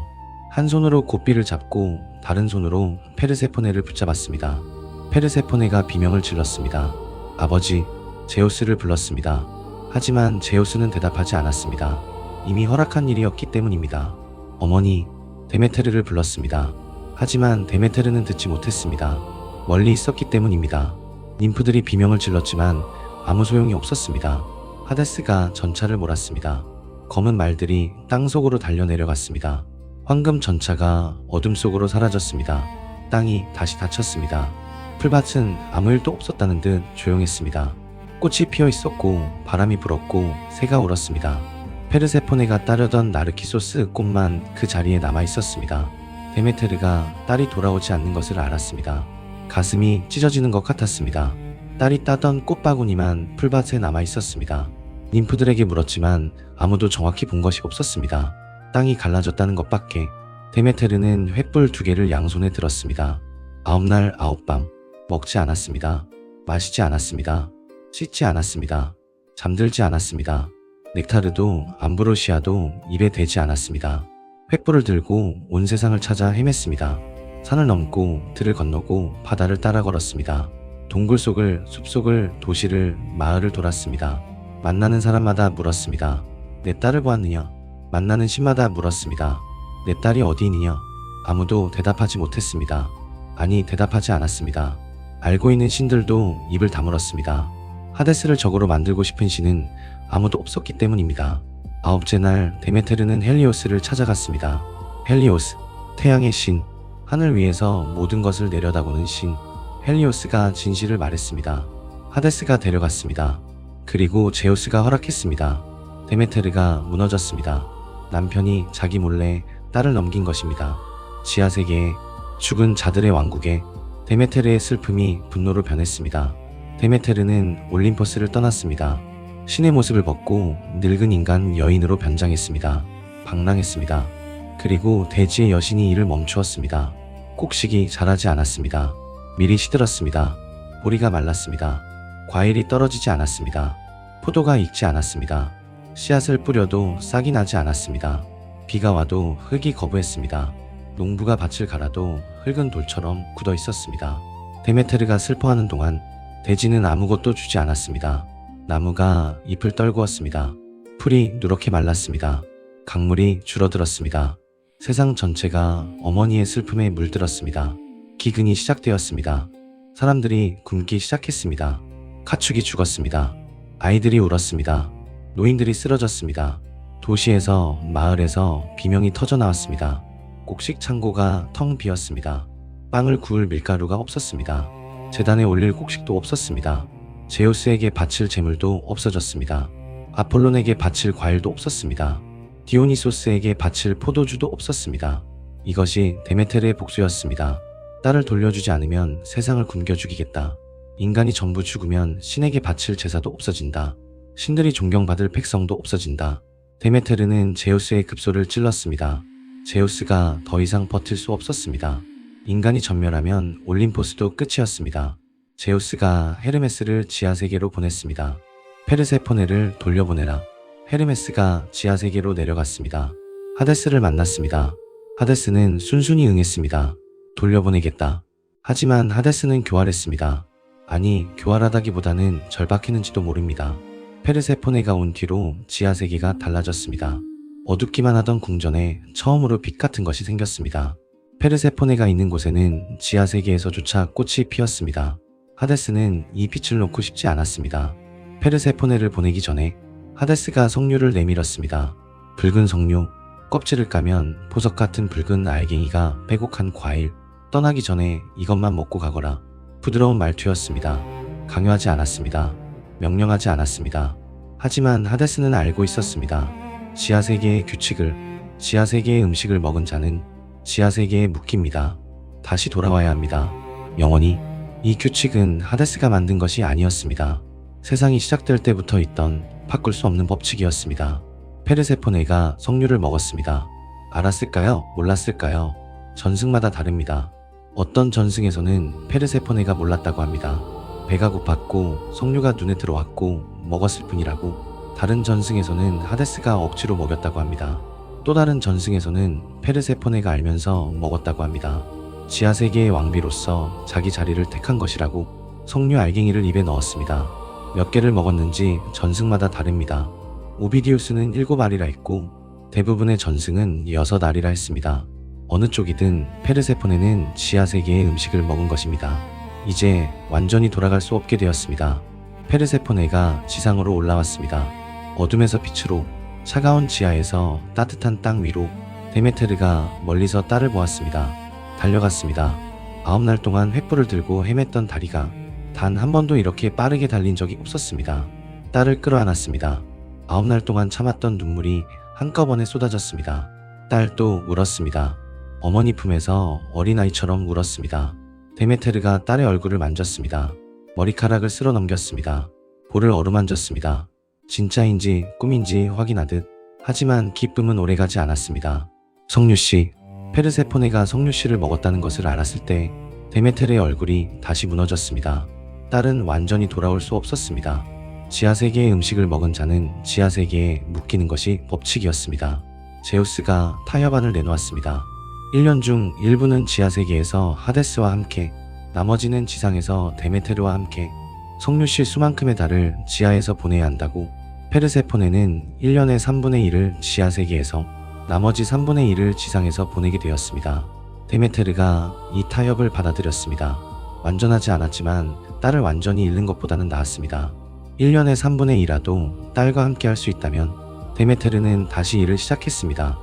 한 손으로 고삐를 잡고 다른 손으로 페르세포네를 붙잡았습니다. 페르세포네가 비명을 질렀습니다. 아버지, 제우스를 불렀습니다. 하지만 제우스는 대답하지 않았습니다. 이미 허락한 일이었기 때문입니다. 어머니, 데메테르를 불렀습니다. 하지만 데메테르는 듣지 못했습니다. 멀리 있었기 때문입니다. ним프들이 비명을 질렀지만 아무 소용이 없었습니다. 하데스가 전차를 몰았습니다. 검은 말들이 땅속으로 달려 내려갔습니다. 황금 전차가 어둠 속으로 사라졌습니다. 땅이 다시 닫혔습니다. 풀밭은 아무 일도 없었다는 듯 조용했습니다. 꽃이 피어 있었고 바람이 불었고 새가 울었습니다. 페르세포네가 따르던 나르키소스 꽃만 그 자리에 남아 있었습니다. 데메테르가 딸이 돌아오지 않는 것을 알았습니다. 가슴이 찢어지는 것 같았습니다. 딸이 따던 꽃바구니만 풀밭에 남아 있었습니다. 님프들에게 물었지만 아무도 정확히 본 것이 없었습니다. 땅이 갈라졌다는 것밖에. 데메테르는 횃불 2개를 양손에 들었습니다. 9날 9밤 먹지 않았습니다. 마시지 않았습니다. 씻지 않았습니다. 잠들지 않았습니다. 넥타르도 암브로시아도 입에 대지 않았습니다. 횃불을 들고 온 세상을 찾아 헤맸습니다. 산을 넘고 들을 건너고 바다를 따라 걸었습니다. 동굴 속을, 숲속을, 도시를, 마을을 돌았습니다. 만나는 사람마다 물었습니다. 내 딸을 보았느냐? 만나는 신마다 물었습니다. 내 딸이 어디 있느냐? 아무도 대답하지 못했습니다. 아니, 대답하지 않았습니다. 알고 있는 신들도 입을 다물었습니다. 하데스를 적으로 만들고 싶은 신은 아무도 없었기 때문입니다. 9째 날 데메테르는 헬리오스를 찾아갔습니다. 헬리오스, 태양의 신, 하늘 위에서 모든 것을 내려다보는 신. 헬리오스가 진실을 말했습니다. 하데스가 데려갔습니다. 그리고 제우스가 허락했습니다. 데메테르가 무너졌습니다. 남편이 자기 몰래 딸을 넘긴 것입니다. 지하세계에, 죽은 자들의 왕국에 데메테르의 슬픔이 분노로 변했습니다. 데메테르는 올림포스를 떠났습니다. 신의 모습을 벗고 늙은 인간 여인으로 변장했습니다. 방랑했습니다. 그리고 대지의 여신이 이를 멈추었습니다. 곡식이 자라지 않았습니다. 밀이 시들었습니다. 보리가 말랐습니다. 과일이 떨어지지 않았습니다. 포도가 익지 않았습니다. 씨앗을 뿌려도 싹이 나지 않았습니다. 비가 와도 흙이 거부했습니다. 농부가 밭을 갈아도 흙은 돌처럼 굳어 있었습니다. 데메테르가 슬퍼하는 동안 대지는 아무것도 주지 않았습니다. 나무가 잎을 떨구었습니다. 풀이 누렇게 말랐습니다. 강물이 줄어들었습니다. 세상 전체가 어머니의 슬픔에 물들었습니다. 기근이 시작되었습니다. 사람들이 굶기 시작했습니다. 가축이 죽었습니다. 아이들이 울었습니다. 노인들이 쓰러졌습니다. 도시에서, 마을에서 비명이 터져 나왔습니다. 곡식 창고가 텅 비었습니다. 빵을 구울 밀가루가 없었습니다. 제단에 올릴 곡식도 없었습니다. 제우스에게 바칠 제물도 없어졌습니다. 아폴론에게 바칠 과일도 없었습니다. 디오니소스에게 바칠 포도주도 없었습니다. 이것이 데메테르의 복수였습니다. 딸을 돌려주지 않으면 세상을 굶겨 죽이겠다. 인간이 전부 죽으면 신에게 바칠 제사도 없어진다. 신들이 존경받을 백성도 없어진다. 데메테르는 제우스의 급소를 찔렀습니다. 제우스가 더 이상 버틸 수 없었습니다. 인간이 전멸하면 올림포스도 끝이었습니다. 제우스가 헤르메스를 지하세계로 보냈습니다. 페르세포네를 돌려보내라. 헤르메스가 지하세계로 내려갔습니다. 하데스를 만났습니다. 하데스는 순순히 응했습니다. 돌려보내겠다. 하지만 하데스는 교활했습니다. 아니, 교활하다기보다는 절박했는지도 모릅니다. 페르세포네가 온 뒤로 지하세계가 달라졌습니다. 어둡기만 하던 궁전에 처음으로 빛 같은 것이 생겼습니다. 페르세포네가 있는 곳에는 지하세계에서조차 꽃이 피었습니다. 하데스는 이 빛을 놓고 싶지 않았습니다. 페르세포네를 보내기 전에 하데스가 석류를 내밀었습니다. 붉은 석류, 껍질을 까면 보석 같은 붉은 알갱이가 빼곡한 과일. 떠나기 전에 이것만 먹고 가거라. 부드러운 말투였습니다. 강요하지 않았습니다. 명령하지 않았습니다. 하지만 하데스는 알고 있었습니다. 지하세계의 규칙을, 지하세계의 음식을 먹은 자는 지하세계에 묶입니다. 다시 돌아와야 합니다. 영원히. 이 규칙은 하데스가 만든 것이 아니었습니다. 세상이 시작될 때부터 있던 바꿀 수 없는 법칙이었습니다. 페르세포네가 석류를 먹었습니다. 알았을까요? 몰랐을까요? 전승마다 다릅니다. 어떤 전승에서는 페르세포네가 몰랐다고 합니다. 배가 고팠고 석류가 눈에 들어왔고 먹었을 뿐이라고. 다른 전승에서는 하데스가 억지로 먹였다고 합니다. 또 다른 전승에서는 페르세포네가 알면서 먹었다고 합니다. 지하세계의 왕비로서 자기 자리를 택한 것이라고. 석류 알갱이를 입에 넣었습니다. 몇 개를 먹었는지 전승마다 다릅니다. 오비디우스는 7알이라 했고 대부분의 전승은 6알이라 했습니다. 어느 쪽이든 페르세포네는 지하세계의 음식을 먹은 것입니다. 이제 완전히 돌아갈 수 없게 되었습니다. 페르세포네가 지상으로 올라왔습니다. 어둠에서 빛으로, 차가운 지하에서 따뜻한 땅 위로 데메테르가 멀리서 딸을 보았습니다. 달려갔습니다. 9날 동안 횃불을 들고 헤맸던 다리가 단 한 번도 이렇게 빠르게 달린 적이 없었습니다. 딸을 끌어안았습니다. 9날 동안 참았던 눈물이 한꺼번에 쏟아졌습니다. 딸도 울었습니다. 어머니 품에서 어린아이처럼 울었습니다. 데메테르가 딸의 얼굴을 만졌습니다. 머리카락을 쓸어 넘겼습니다. 볼을 어루만졌습니다. 진짜인지 꿈인지 확인하듯. 하지만 기쁨은 오래가지 않았습니다. 성류씨, 페르세포네가 성류씨를 먹었다는 것을 알았을 때 데메테르의 얼굴이 다시 무너졌습니다. 딸은 완전히 돌아올 수 없었습니다. 지하세계의 음식을 먹은 자는 지하세계에 묶이는 것이 법칙이었습니다. 제우스가 타협안을 내놓았습니다. 1년 중 일부는 지하세계에서 하데스와 함께, 나머지는 지상에서 데메테르와 함께 성류씨 수만큼의 달을 지하에서 보내야 한다고. 페르세포네는 1년의 3분의 1을 지하세계에서, 나머지 3분의 1을 지상에서 보내게 되었습니다. 데메테르가 이 타협을 받아들였습니다. 완전하지 않았지만 딸을 완전히 잃는 것보다는 나았습니다. 1년의 3분의 2라도 딸과 함께 할 수 있다면 데메테르는 다시 일을 시작했습니다.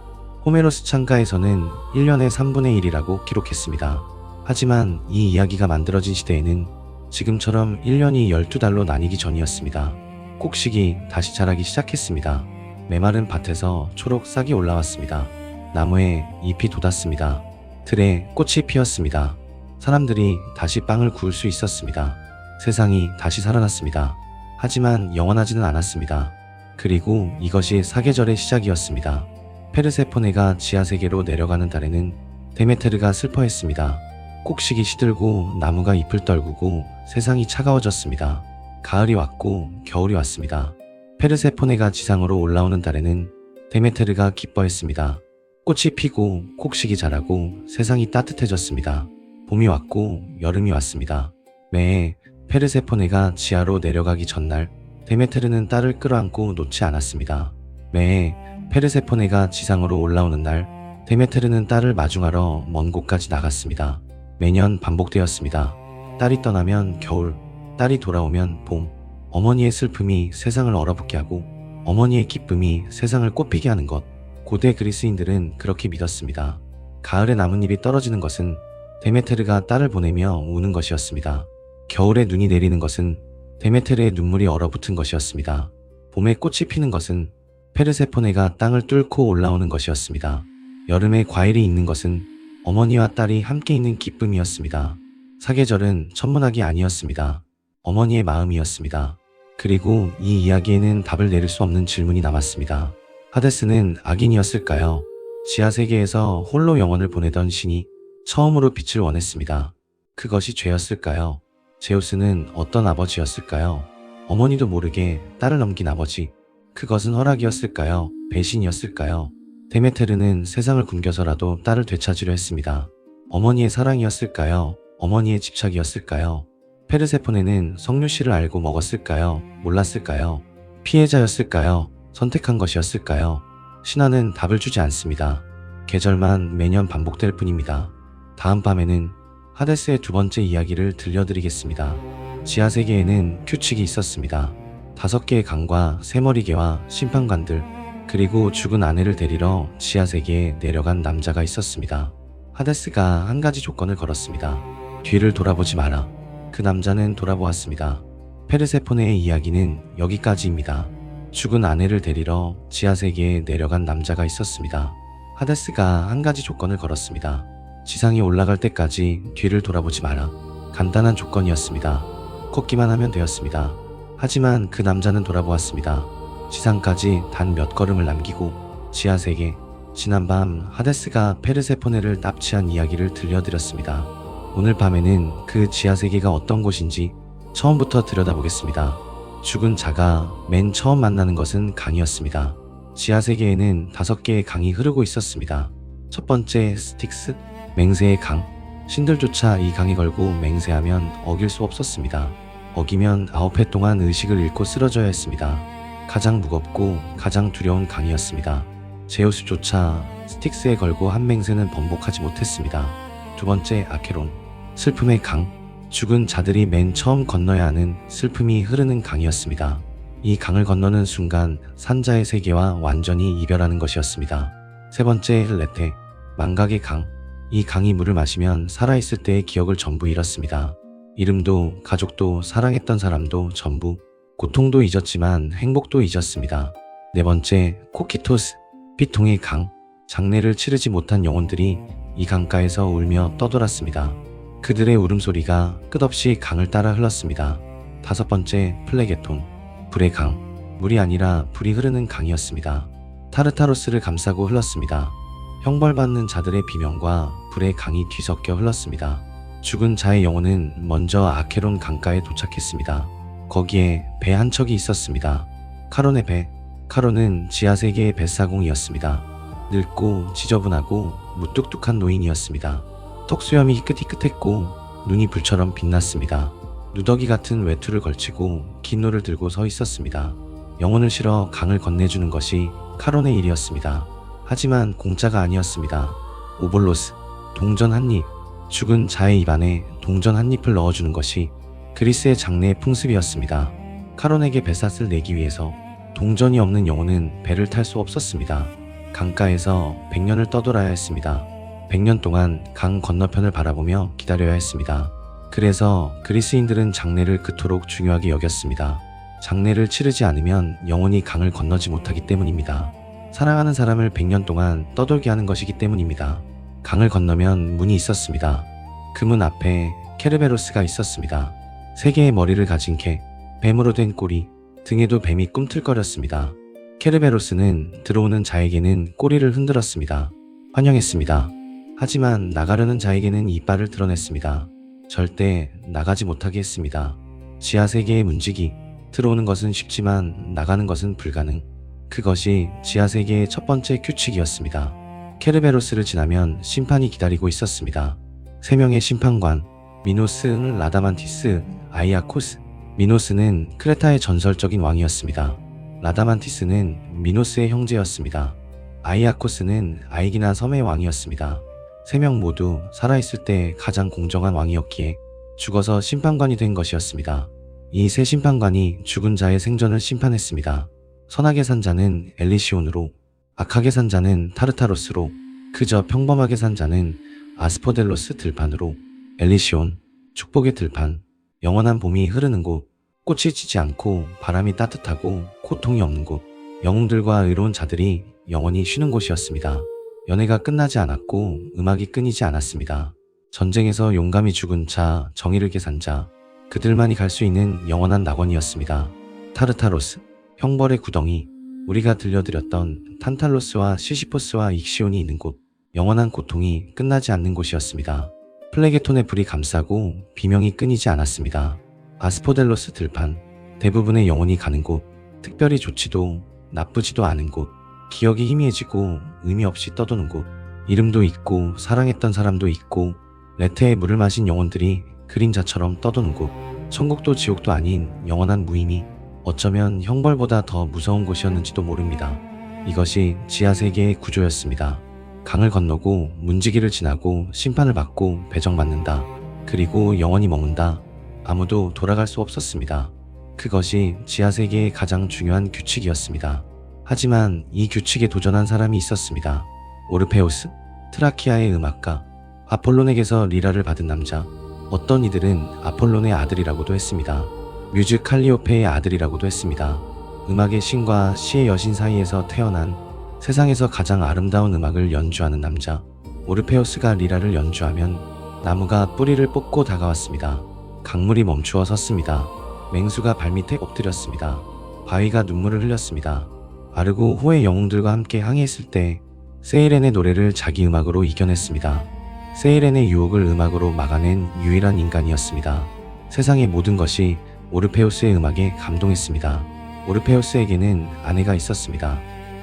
호메로스 창가에서는 1년의 3분의 1이라고 기록했습니다. 하지만 이 이야기가 만들어진 시대에는 지금처럼 1년이 12달로 나뉘기 전이었습니다. 꼭식이 다시 자라기 시작했습니다. 메마른 밭에서 초록 싹이 올라왔습니다. 나무에 잎이 돋았습니다. 틀에 꽃이 피었습니다. 사람들이 다시 빵을 구울 수 있었습니다. 세상이 다시 살아났습니다. 하지만 영원하지는 않았습니다. 그리고 이것이 사계절의 시작이었습니다. 페르세포네가 지하세계로 내려가는 달에는 데메테르가 슬퍼했습니다. 꼭식이 시들고 나무가 잎을 떨구고 세상이 차가워졌습니다. 가을이 왔고 겨울이 왔습니다. 페르세포네가 지상으로 올라오는 달에는 데메테르가 기뻐했습니다. 꽃이 피고 꼭식이 자라고 세상이 따뜻해졌습니다. 봄이 왔고 여름이 왔습니다. 매해 페르세포네가 지하로 내려가기 전날 데메테르는 딸을 끌어안고 놓지 않았습니다. 매해 페르세포네가 지상으로 올라오는 날 데메테르는 딸을 마중하러 먼 곳까지 나갔습니다. 매년 반복되었습니다. 딸이 떠나면 겨울, 딸이 돌아오면 봄. 어머니의 슬픔이 세상을 얼어붙게 하고 어머니의 기쁨이 세상을 꽃피게 하는 것. 고대 그리스인들은 그렇게 믿었습니다. 가을에 나뭇잎이 떨어지는 것은 데메테르가 딸을 보내며 우는 것이었습니다. 겨울에 눈이 내리는 것은 데메테르의 눈물이 얼어붙은 것이었습니다. 봄에 꽃이 피는 것은 페르세포네가 땅을 뚫고 올라오는 것이었습니다. 여름에 과일이 익는 것은 어머니와 딸이 함께 있는 기쁨이었습니다. 사계절은 천문학이 아니었습니다. 어머니의 마음이었습니다. 그리고 이 이야기에는 답을 내릴 수 없는 질문이 남았습니다. 하데스는 악인이었을까요? 지하세계에서 홀로 영혼을 보내던 신이 처음으로 빛을 원했습니다. 그것이 죄였을까요? 제우스는 어떤 아버지였을까요? 어머니도 모르게 딸을 넘긴 아버지. 그것은 허락이었을까요? 배신이었을까요? 데메테르는 세상을 굶겨서라도 딸을 되찾으려 했습니다. 어머니의 사랑이었을까요? 어머니의 집착이었을까요? 페르세포네는 성류씨를 알고 먹었을까요? 몰랐을까요? 피해자였을까요? 선택한 것이었을까요? 신화는 답을 주지 않습니다. 계절만 매년 반복될 뿐입니다. 다음 밤에는 하데스의 두 번째 이야기를 들려드리겠습니다. 지하세계에는 규칙이 있었습니다. 5개의 강과 새머리개와 심판관들, 그리고 죽은 아내를 데리러 지하세계에 내려간 남자가 있었습니다. 하데스가 한 가지 조건을 걸었습니다. 뒤를 돌아보지 마라. 그 남자는 돌아보았습니다. 페르세포네의 이야기는 여기까지입니다. 죽은 아내를 데리러 지하세계에 내려간 남자가 있었습니다. 하데스가 한 가지 조건을 걸었습니다. 지상에 올라갈 때까지 뒤를 돌아보지 마라. 간단한 조건이었습니다. 걷기만 하면 되었습니다. 하지만 그 남자는 돌아보았습니다. 지상까지 단 몇 걸음을 남기고 지하세계. 지난밤 하데스가 페르세포네를 납치한 이야기를 들려드렸습니다. 오늘 밤에는 그 지하세계가 어떤 곳인지 처음부터 들여다보겠습니다. 죽은 자가 맨 처음 만나는 것은 강이었습니다. 지하세계에는 5개의 강이 흐르고 있었습니다. 첫 번째 스틱스, 맹세의 강. 신들조차 이 강에 걸고 맹세하면 어길 수 없었습니다. 어기면 9회 동안 의식을 잃고 쓰러져야 했습니다. 가장 무겁고 가장 두려운 강이었습니다. 제우스조차 스틱스에 걸고 한 맹세는 번복하지 못했습니다. 두 번째 아케론, 슬픔의 강. 죽은 자들이 맨 처음 건너야 하는 슬픔이 흐르는 강이었습니다. 이 강을 건너는 순간 산자의 세계와 완전히 이별하는 것이었습니다. 세 번째, 레테, 망각의 강. 이 강이 물을 마시면 살아있을 때의 기억을 전부 잃었습니다. 이름도, 가족도, 사랑했던 사람도 전부, 고통도 잊었지만 행복도 잊었습니다. 네 번째, 코키토스, 피통의 강. 장례를 치르지 못한 영혼들이 이 강가에서 울며 떠돌았습니다. 그들의 울음소리가 끝없이 강을 따라 흘렀습니다. 다섯 번째, 플레게톤, 불의 강. 물이 아니라 불이 흐르는 강이었습니다. 타르타로스를 감싸고 흘렀습니다. 형벌받는 자들의 비명과 불의 강이 뒤섞여 흘렀습니다. 죽은 자의 영혼은 먼저 아케론 강가에 도착했습니다. 거기에 배 한 척이 있었습니다. 카론의 배. 카론은 지하세계의 뱃사공이었습니다. 늙고 지저분하고 무뚝뚝한 노인이었습니다. 턱수염이 희끗희끗했고 눈이 불처럼 빛났습니다. 누더기 같은 외투를 걸치고 긴 노를 들고 서 있었습니다. 영혼을 실어 강을 건네주는 것이 카론의 일이었습니다. 하지만 공짜가 아니었습니다. 오볼로스, 동전 한 입. 죽은 자의 입안에 동전 한 입을 넣어주는 것이 그리스의 장례의 풍습이었습니다. 카론에게 배삿을 내기 위해서 동전이 없는 영혼은 배를 탈 수 없었습니다. 강가에서 100년을 떠돌아야 했습니다. 100년 동안 강 건너편을 바라보며 기다려야 했습니다. 그래서 그리스인들은 장례를 그토록 중요하게 여겼습니다. 장례를 치르지 않으면 영혼이 강을 건너지 못하기 때문입니다. 사랑하는 사람을 100년 동안 떠돌게 하는 것이기 때문입니다. 강을 건너면 문이 있었습니다. 그 문 앞에 케르베로스가 있었습니다. 세 개의 머리를 가진 개, 뱀으로 된 꼬리, 등에도 뱀이 꿈틀거렸습니다. 케르베로스는 들어오는 자에게는 꼬리를 흔들었습니다. 환영했습니다. 하지만 나가려는 자에게는 이빨을 드러냈습니다. 절대 나가지 못하게 했습니다. 지하세계의 문지기, 들어오는 것은 쉽지만 나가는 것은 불가능. 그것이 지하세계의 첫 번째 규칙이었습니다. 케르베로스를 지나면 심판이 기다리고 있었습니다. 세 명의 심판관, 미노스, 라다만티스, 아이아코스. 미노스는 크레타의 전설적인 왕이었습니다. 라다만티스는 미노스의 형제였습니다. 아이아코스는 아이기나 섬의 왕이었습니다. 세 명 모두 살아있을 때 가장 공정한 왕이었기에 죽어서 심판관이 된 것이었습니다. 이 세 심판관이 죽은 자의 생전을 심판했습니다. 선하게 산 자는 엘리시온으로, 악하게 산 자는 타르타로스로, 그저 평범하게 산 자는 아스포델로스 들판으로. 엘리시온, 축복의 들판, 영원한 봄이 흐르는 곳, 꽃이 지지 않고 바람이 따뜻하고 고통이 없는 곳, 영웅들과 의로운 자들이 영원히 쉬는 곳이었습니다. 연애가 끝나지 않았고 음악이 끊이지 않았습니다. 전쟁에서 용감히 죽은 자, 정의를 계산 자, 그들만이 갈 수 있는 영원한 낙원이었습니다. 타르타로스, 형벌의 구덩이, 우리가 들려드렸던 탄탈로스와 시시포스와 익시온이 있는 곳, 영원한 고통이 끝나지 않는 곳이었습니다. 플레게톤의 불이 감싸고 비명이 끊이지 않았습니다. 아스포델로스 들판, 대부분의 영혼이 가는 곳, 특별히 좋지도 나쁘지도 않은 곳, 기억이 희미해지고 의미 없이 떠도는 곳, 이름도 있고 사랑했던 사람도 있고 레테의 물을 마신 영혼들이 그림자처럼 떠도는 곳, 천국도 지옥도 아닌 영원한 무의미, 어쩌면 형벌보다 더 무서운 곳이었는지도 모릅니다. 이것이 지하세계의 구조였습니다. 강을 건너고 문지기를 지나고 심판을 받고 배정받는다. 그리고 영원히 머문다. 아무도 돌아갈 수 없었습니다. 그것이 지하세계의 가장 중요한 규칙이었습니다. 하지만 이 규칙에 도전한 사람이 있었습니다. 오르페우스, 트라키아의 음악가, 아폴론에게서 리라를 받은 남자. 어떤 이들은 아폴론의 아들이라고도 했습니다. 뮤즈 칼리오페의 아들이라고도 했습니다. 음악의 신과 시의 여신 사이에서 태어난 세상에서 가장 아름다운 음악을 연주하는 남자. 오르페우스가 리라를 연주하면 나무가 뿌리를 뽑고 다가왔습니다. 강물이 멈추어 섰습니다. 맹수가 발밑에 엎드렸습니다. 바위가 눈물을 흘렸습니다. 아르고 호의 영웅들과 함께 항해했을 때 세이렌의 노래를 자기 음악으로 이겨냈습니다. 세이렌의 유혹을 음악으로 막아낸 유일한 인간이었습니다. 세상의 모든 것이 오르페우스의 음악에 감동했습니다. 오르페우스에게는 아내가 있었습니다.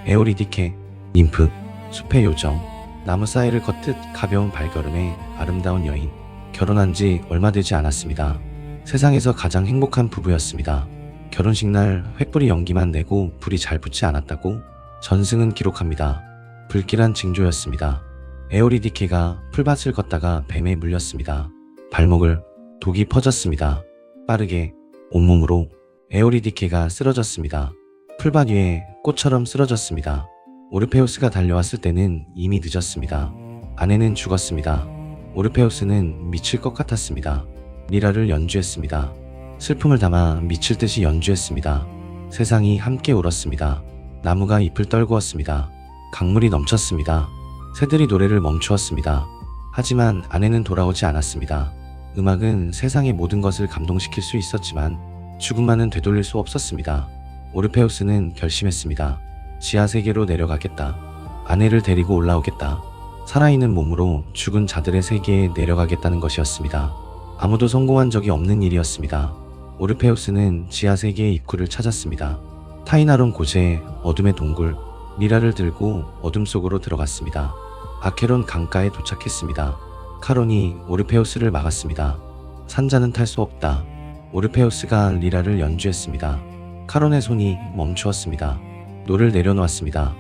에오리디케, ним프, 숲의 요정, 나무 사이를 걷듯 가벼운 발걸음의 아름다운 여인. 결혼한 지 얼마 되지 않았습니다. 세상에서 가장 행복한 부부였습니다. 결혼식 날 횃불이 연기만 내고 불이 잘 붙지 않았다고 전승은 기록합니다. 불길한 징조였습니다. 에오리디케가 풀밭을 걷다가 뱀에 물렸습니다. 발목을 독이 퍼졌습니다. 빠르게 온몸으로 에오리디케가 쓰러졌습니다. 풀밭 위에 꽃처럼 쓰러졌습니다. 오르페우스가 달려왔을 때는 이미 늦었습니다. 아내는 죽었습니다. 오르페우스는 미칠 것 같았습니다. 리라를 연주했습니다. 슬픔을 담아 미칠 듯이 연주했습니다. 세상이 함께 울었습니다. 나무가 잎을 떨구었습니다. 강물이 넘쳤습니다. 새들이 노래를 멈추었습니다. 하지만 아내는 돌아오지 않았습니다. 음악은 세상의 모든 것을 감동시킬 수 있었지만 죽음만은 되돌릴 수 없었습니다. 오르페우스는 결심했습니다. 지하 세계로 내려가겠다. 아내를 데리고 올라오겠다. 살아있는 몸으로 죽은 자들의 세계에 내려가겠다는 것이었습니다. 아무도 성공한 적이 없는 일이었습니다. 오르페우스는 지하 세계의 입구를 찾았습니다. 타이나론 고제 어둠의 동굴 리라를 들고 어둠 속으로 들어갔습니다. 아케론 강가에 도착했습니다. 카론이 오르페우스를 막았습니다. 산자는 탈 수 없다. 오르페우스가 리라를 연주했습니다. 카론의 손이 멈추었습니다. 노를 내려놓았습니다.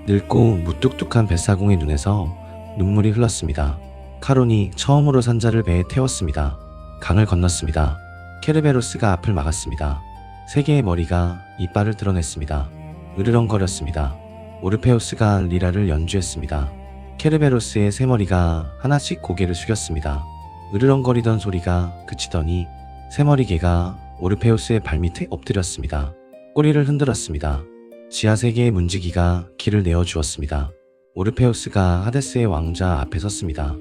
늙고 무뚝뚝한 뱃사공의 눈에서 눈물이 흘렀습니다. 카론이 처음으로 산자를 배에 태웠습니다. 강을 건넜습니다. 케르베로스가 앞을 막았습니다. 세 개의 머리가 이빨을 드러냈습니다. 으르렁거렸습니다. 오르페우스가 리라를 연주했습니다. 케르베로스의 세 머리가 하나씩 고개를 숙였습니다. 으르렁거리던 소리가 그치더니 세 머리 개가 오르페우스의 발밑에 엎드렸습니다. 꼬리를 흔들었습니다. 지하 세계의 문지기가 길을 내어주었습니다. 오르페우스가 하데스의 왕자 앞에 섰습니다.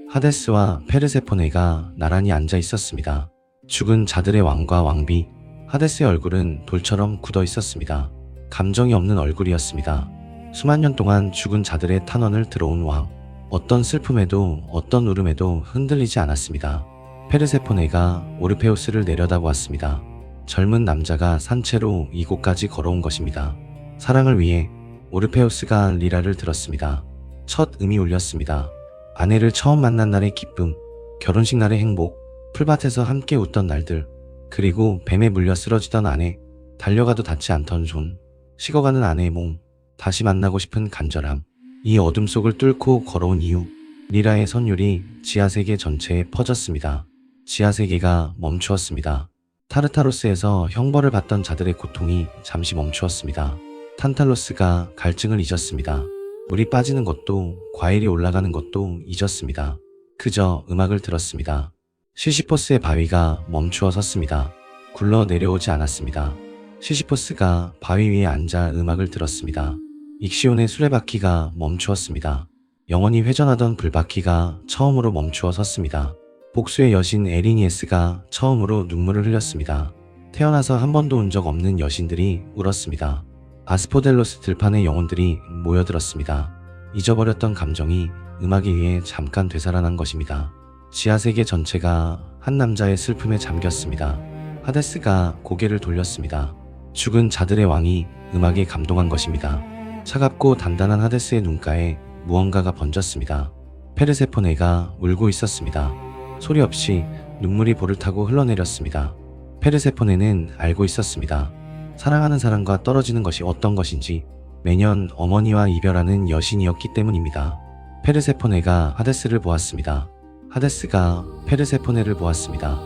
하데스와 페르세포네가 나란히 앉아 있었습니다. 죽은 자들의 왕과 왕비, 하데스의 얼굴은 돌처럼 굳어 있었습니다. 감정이 없는 얼굴이었습니다. 수만 년 동안 죽은 자들의 탄원을 들어온 왕, 어떤 슬픔에도 어떤 울음에도 흔들리지 않았습니다. 페르세포네가 오르페우스를 내려다보았습니다. 젊은 남자가 산채로 이곳까지 걸어온 것입니다. 사랑을 위해 오르페우스가 리라를 들었습니다. 첫 음이 울렸습니다. 아내를 처음 만난 날의 기쁨, 결혼식 날의 행복, 풀밭에서 함께 웃던 날들, 그리고 뱀에 물려 쓰러지던 아내, 달려가도 닿지 않던 손, 식어가는 아내의 몸, 다시 만나고 싶은 간절함, 이 어둠 속을 뚫고 걸어온 이유, 리라의 선율이 지하세계 전체에 퍼졌습니다. 지하세계가 멈추었습니다. 타르타로스에서 형벌을 받던 자들의 고통이 잠시 멈추었습니다. 탄탈로스가 갈증을 잊었습니다. 물이 빠지는 것도 과일이 올라가는 것도 잊었습니다. 그저 음악을 들었습니다. 시시포스의 바위가 멈추어 섰습니다. 굴러 내려오지 않았습니다. 시시포스가 바위 위에 앉아 음악을 들었습니다. 익시온의 수레바퀴가 멈추었습니다. 영원히 회전하던 불바퀴가 처음으로 멈추어 섰습니다. 복수의 여신 에리니에스가 처음으로 눈물을 흘렸습니다. 태어나서 한 번도 운 적 없는 여신들이 울었습니다. 아스포델로스 들판의 영혼들이 모여들었습니다. 잊어버렸던 감정이 음악에 의해 잠깐 되살아난 것입니다. 지하세계 전체가 한 남자의 슬픔에 잠겼습니다. 하데스가 고개를 돌렸습니다. 죽은 자들의 왕이 음악에 감동한 것입니다. 차갑고 단단한 하데스의 눈가에 무언가가 번졌습니다. 페르세포네가 울고 있었습니다. 소리 없이 눈물이 볼을 타고 흘러내렸습니다. 페르세포네는 알고 있었습니다. 사랑하는 사람과 떨어지는 것이 어떤 것인지. 매년 어머니와 이별하는 여신이었기 때문입니다. 페르세포네가 하데스를 보았습니다. 하데스가 페르세포네를 보았습니다.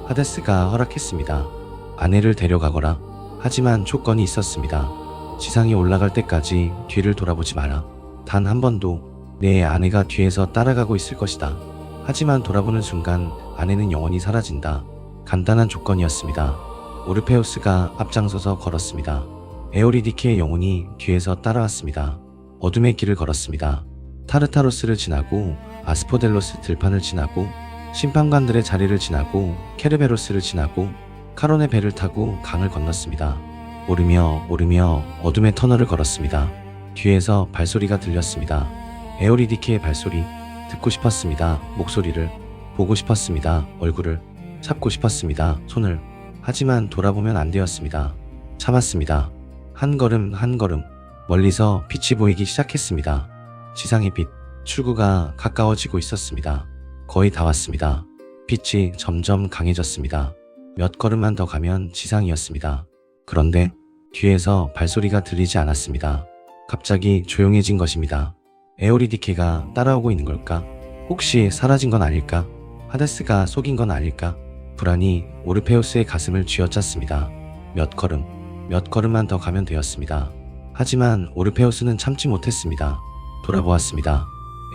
하데스가 허락했습니다. 아내를 데려가거라. 하지만 조건이 있었습니다. 지상에 올라갈 때까지 뒤를 돌아보지 마라. 단 한 번도 내 아내가 뒤에서 따라가고 있을 것이다. 하지만 돌아보는 순간 아내는 영원히 사라진다. 간단한 조건이었습니다. 오르페우스가 앞장서서 걸었습니다. 에오리디케의 영혼이 뒤에서 따라왔습니다. 어둠의 길을 걸었습니다. 타르타로스를 지나고 아스포델로스 들판을 지나고 심판관들의 자리를 지나고 케르베로스를 지나고 카론의 배를 타고 강을 건넜습니다. 오르며 어둠의 터널을 걸었습니다. 뒤에서 발소리가 들렸습니다. 에오리디케의 발소리. 듣고 싶었습니다. 목소리를. 보고 싶었습니다. 얼굴을. 잡고 싶었습니다. 손을. 하지만 돌아보면 안 되었습니다. 참았습니다. 한 걸음 한 걸음 멀리서 빛이 보이기 시작했습니다. 지상의 빛, 출구가 가까워지고 있었습니다. 거의 다 왔습니다. 빛이 점점 강해졌습니다. 몇 걸음만 더 가면 지상이었습니다. 그런데 뒤에서 발소리가 들리지 않았습니다. 갑자기 조용해진 것입니다. 에오리디케가 따라오고 있는 걸까? 혹시 사라진 건 아닐까? 하데스가 속인 건 아닐까? 불안이 오르페우스의 가슴을 쥐어짰습니다. 몇 걸음만 더 가면 되었습니다. 하지만 오르페우스는 참지 못했습니다. 돌아보았습니다.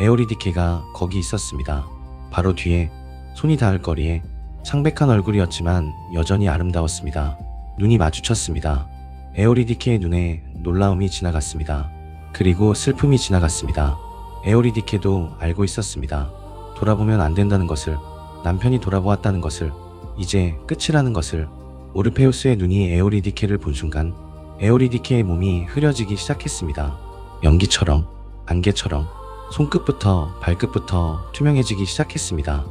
에오리디케가 거기 있었습니다. 바로 뒤에, 손이 닿을 거리에. 창백한 얼굴이었지만 여전히 아름다웠습니다. 눈이 마주쳤습니다. 에오리디케의 눈에 놀라움이 지나갔습니다. 그리고 슬픔이 지나갔습니다. 에오리디케도 알고 있었습니다. 돌아보면 안 된다는 것을, 남편이 돌아보았다는 것을, 이제 끝이라는 것을. 오르페우스의 눈이 에오리디케를 본 순간 에오리디케의 몸이 흐려지기 시작했습니다. 연기처럼, 안개처럼, 손끝부터 발끝부터 투명해지기 시작했습니다.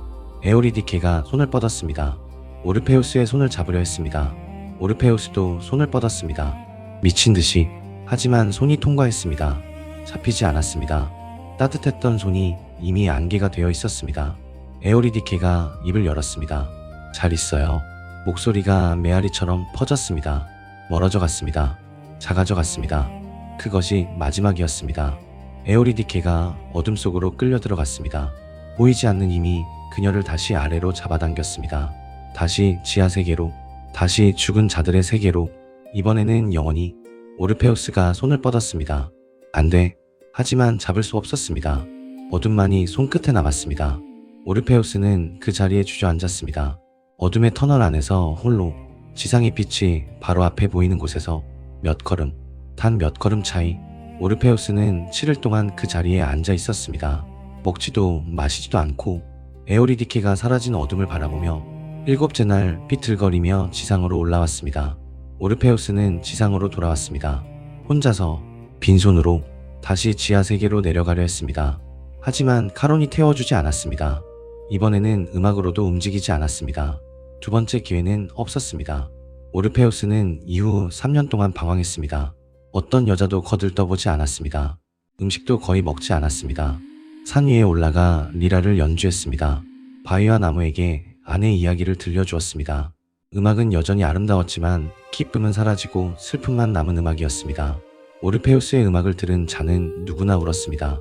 에오리디케가 손을 뻗었습니다. 오르페우스의 손을 잡으려 했습니다. 오르페우스도 손을 뻗었습니다. 미친 듯이. 하지만 손이 통과했습니다. 잡히지 않았습니다. 따뜻했던 손이 이미 안개가 되어 있었습니다. 에오리디케가 입을 열었습니다. 잘 있어요. 목소리가 메아리처럼 퍼졌습니다. 멀어져 갔습니다. 작아져 갔습니다. 그것이 마지막이었습니다. 에오리디케가 어둠 속으로 끌려 들어갔습니다. 보이지 않는 힘이 그녀를 다시 아래로 잡아당겼습니다. 다시 지하 세계로, 다시 죽은 자들의 세계로, 이번에는 영원히. 오르페우스가 손을 뻗었습니다. 안 돼. 하지만 잡을 수 없었습니다. 어둠만이 손끝에 남았습니다. 오르페우스는 그 자리에 주저앉았습니다. 어둠의 터널 안에서 홀로, 지상의 빛이 바로 앞에 보이는 곳에서 몇 걸음, 단 몇 걸음 차이. 오르페우스는 7일 동안 그 자리에 앉아 있었습니다. 먹지도 마시지도 않고 에오리디케가 사라진 어둠을 바라보며 7째 날 비틀거리며 지상으로 올라왔습니다. 오르페우스는 지상으로 돌아왔습니다. 혼자서 빈손으로 다시 지하 세계로 내려가려 했습니다. 하지만 카론이 태워주지 않았습니다. 이번에는 음악으로도 움직이지 않았습니다. 두 번째 기회는 없었습니다. 오르페우스는 이후 3년 동안 방황했습니다. 어떤 여자도 거들떠보지 않았습니다. 음식도 거의 먹지 않았습니다. 산 위에 올라가 리라를 연주했습니다. 바위와 나무에게 아내의 이야기를 들려주었습니다. 음악은 여전히 아름다웠지만 기쁨은 사라지고 슬픔만 남은 음악이었습니다. 오르페우스의 음악을 들은 자는 누구나 울었습니다.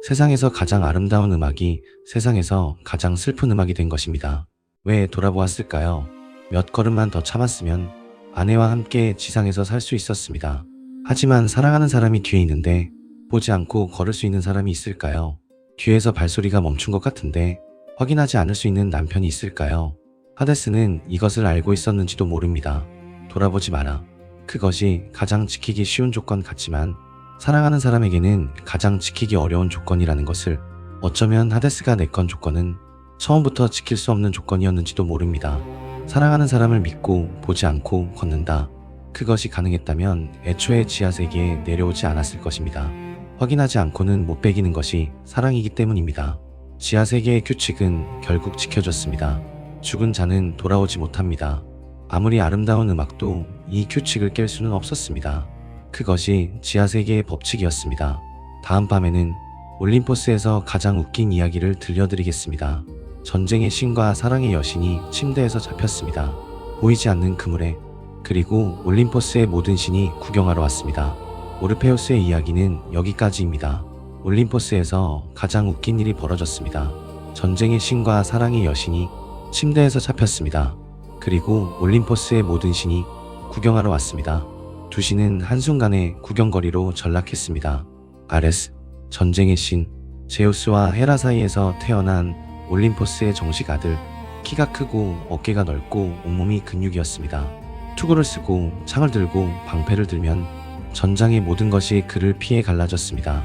세상에서 가장 아름다운 음악이 세상에서 가장 슬픈 음악이 된 것입니다. 왜 돌아보았을까요? 몇 걸음만 더 참았으면 아내와 함께 지상에서 살 수 있었습니다. 하지만 사랑하는 사람이 뒤에 있는데 보지 않고 걸을 수 있는 사람이 있을까요? 뒤에서 발소리가 멈춘 것 같은데 확인하지 않을 수 있는 남편이 있을까요? 하데스는 이것을 알고 있었는지도 모릅니다. 돌아보지 마라. 그것이 가장 지키기 쉬운 조건 같지만 사랑하는 사람에게는 가장 지키기 어려운 조건이라는 것을, 어쩌면 하데스가 내건 조건은 처음부터 지킬 수 없는 조건이었는지도 모릅니다. 사랑하는 사람을 믿고 보지 않고 걷는다. 그것이 가능했다면 애초에 지하세계에 내려오지 않았을 것입니다. 확인하지 않고는 못 배기는 것이 사랑이기 때문입니다. 지하세계의 규칙은 결국 지켜졌습니다. 죽은 자는 돌아오지 못합니다. 아무리 아름다운 음악도 이 규칙을 깰 수는 없었습니다. 그것이 지하세계의 법칙이었습니다. 다음 밤에는 올림포스에서 가장 웃긴 이야기를 들려드리겠습니다. 전쟁의 신과 사랑의 여신이 침대에서 잡혔습니다. 보이지 않는 그물에. 그리고 올림포스의 모든 신이 구경하러 왔습니다. 오르페우스의 이야기는 여기까지입니다. 올림포스에서 가장 웃긴 일이 벌어졌습니다. 전쟁의 신과 사랑의 여신이 침대에서 잡혔습니다. 그리고 올림포스의 모든 신이 구경하러 왔습니다. 두 신은 한순간에 구경거리로 전락했습니다. 아레스, 전쟁의 신, 제우스와 헤라 사이에서 태어난 올림포스의 정식 아들. 키가 크고 어깨가 넓고 온몸이 근육이었습니다. 투구를 쓰고 창을 들고 방패를 들면 전장의 모든 것이 그를 피해 갈라졌습니다.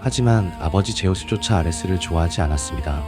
하지만 아버지 제우스조차 아레스를 좋아하지 않았습니다.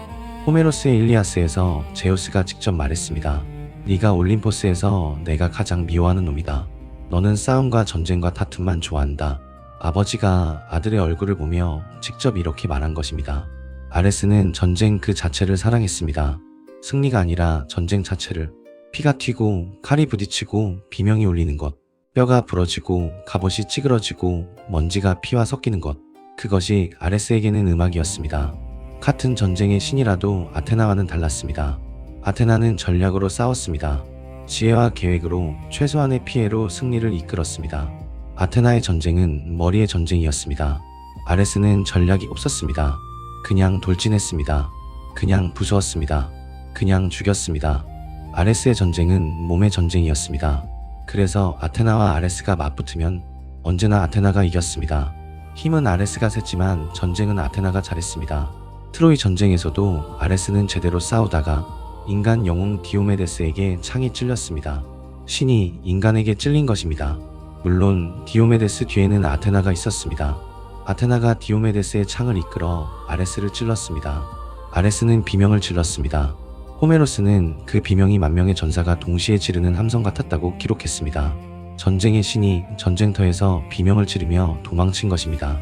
호메로스의 일리아스에서 제우스가 직접 말했습니다. 네가 올림포스에서 내가 가장 미워하는 놈이다. 너는 싸움과 전쟁과 다툼만 좋아한다. 아버지가 아들의 얼굴을 보며 직접 이렇게 말한 것입니다. 아레스는 전쟁 그 자체를 사랑했습니다. 승리가 아니라 전쟁 자체를. 피가 튀고 칼이 부딪히고 비명이 울리는 것, 뼈가 부러지고 갑옷이 찌그러지고 먼지가 피와 섞이는 것, 그것이 아레스에게는 음악이었습니다. 같은 전쟁의 신이라도 아테나와는 달랐습니다. 아테나는 전략으로 싸웠습니다. 지혜와 계획으로 최소한의 피해로 승리를 이끌었습니다. 아테나의 전쟁은 머리의 전쟁이었습니다. 아레스는 전략이 없었습니다. 그냥 돌진했습니다. 그냥 부수었습니다. 그냥 죽였습니다. 아레스의 전쟁은 몸의 전쟁이었습니다. 그래서 아테나와 아레스가 맞붙으면 언제나 아테나가 이겼습니다. 힘은 아레스가 셌지만 전쟁은 아테나가 잘했습니다. 트로이 전쟁에서도 아레스는 제대로 싸우다가 인간 영웅 디오메데스에게 창이 찔렸습니다. 신이 인간에게 찔린 것입니다. 물론 디오메데스 뒤에는 아테나가 있었습니다. 아테나가 디오메데스의 창을 이끌어 아레스를 찔렀습니다. 아레스는 비명을 질렀습니다. 호메로스는 그 비명이 만명의 전사가 동시에 지르는 함성 같았다고 기록했습니다. 전쟁의 신이 전쟁터에서 비명을 지르며 도망친 것입니다.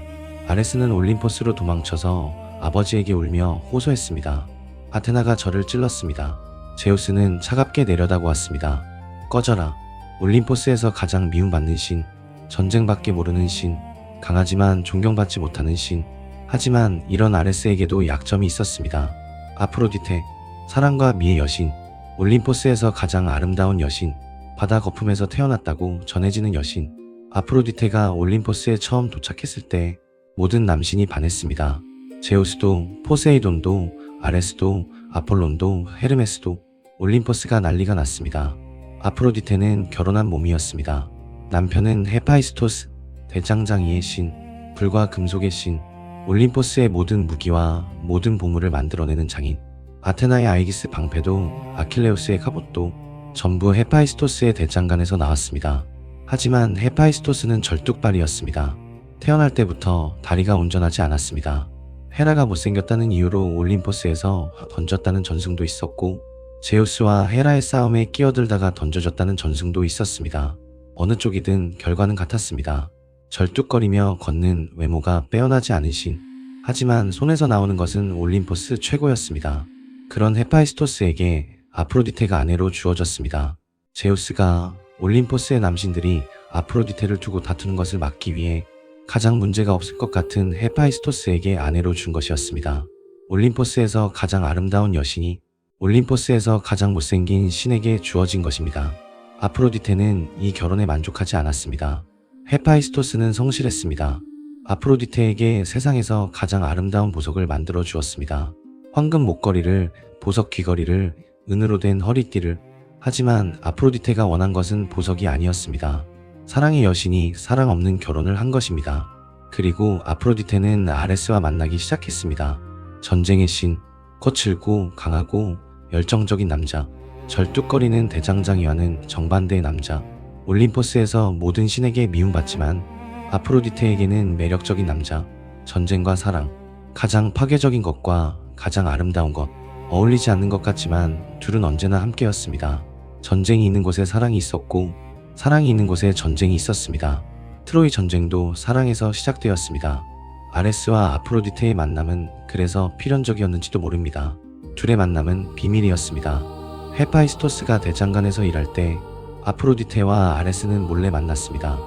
아레스는 올림포스로 도망쳐서 아버지에게 울며 호소했습니다. 아테나가 저를 찔렀습니다. 제우스는 차갑게 내려다보았습니다. 꺼져라. 올림포스에서 가장 미움받는 신, 전쟁밖에 모르는 신, 강하지만 존경받지 못하는 신. 하지만 이런 아레스에게도 약점이 있었습니다. 아프로디테, 사랑과 미의 여신, 올림포스에서 가장 아름다운 여신, 바다 거품에서 태어났다고 전해지는 여신. 아프로디테가 올림포스에 처음 도착했을 때 모든 남신이 반했습니다. 제우스도, 포세이돈도, 아레스도, 아폴론도, 헤르메스도, 올림포스가 난리가 났습니다. 아프로디테는 결혼한 몸이었습니다. 남편은 헤파이스토스, 대장장이의 신, 불과 금속의 신, 올림포스의 모든 무기와 모든 보물을 만들어내는 장인, 아테나의 아이기스 방패도 아킬레우스의 갑옷도 전부 헤파이스토스의 대장간에서 나왔습니다. 하지만 헤파이스토스는 절뚝발이었습니다. 태어날 때부터 다리가 온전하지 않았습니다. 헤라가 못생겼다는 이유로 올림포스에서 던졌다는 전승도 있었고, 제우스와 헤라의 싸움에 끼어들다가 던져졌다는 전승도 있었습니다. 어느 쪽이든 결과는 같았습니다. 절뚝거리며 걷는 외모가 빼어나지 않은 신. 하지만 손에서 나오는 것은 올림포스 최고였습니다. 그런 헤파이스토스에게 아프로디테가 아내로 주어졌습니다. 제우스가 올림포스의 남신들이 아프로디테를 두고 다투는 것을 막기 위해 가장 문제가 없을 것 같은 헤파이스토스에게 아내로 준 것이었습니다. 올림포스에서 가장 아름다운 여신이 올림포스에서 가장 못생긴 신에게 주어진 것입니다. 아프로디테는 이 결혼에 만족하지 않았습니다. 헤파이스토스는 성실했습니다. 아프로디테에게 세상에서 가장 아름다운 보석을 만들어 주었습니다. 황금 목걸이를, 보석 귀걸이를, 은으로 된 허리띠를. 하지만 아프로디테가 원한 것은 보석이 아니었습니다. 사랑의 여신이 사랑 없는 결혼을 한 것입니다. 그리고 아프로디테는 아레스와 만나기 시작했습니다. 전쟁의 신, 거칠고 강하고 열정적인 남자, 절뚝거리는 대장장이와는 정반대의 남자. 올림포스에서 모든 신에게 미움받지만 아프로디테에게는 매력적인 남자, 전쟁과 사랑, 가장 파괴적인 것과 가장 아름다운 것, 어울리지 않는 것 같지만 둘은 언제나 함께였습니다. 전쟁이 있는 곳에 사랑이 있었고, 사랑이 있는 곳에 전쟁이 있었습니다. 트로이 전쟁도 사랑에서 시작되었습니다. 아레스와 아프로디테의 만남은 그래서 필연적이었는지도 모릅니다. 둘의 만남은 비밀이었습니다. 헤파이스토스가 대장간에서 일할 때 아프로디테와 아레스는 몰래 만났습니다.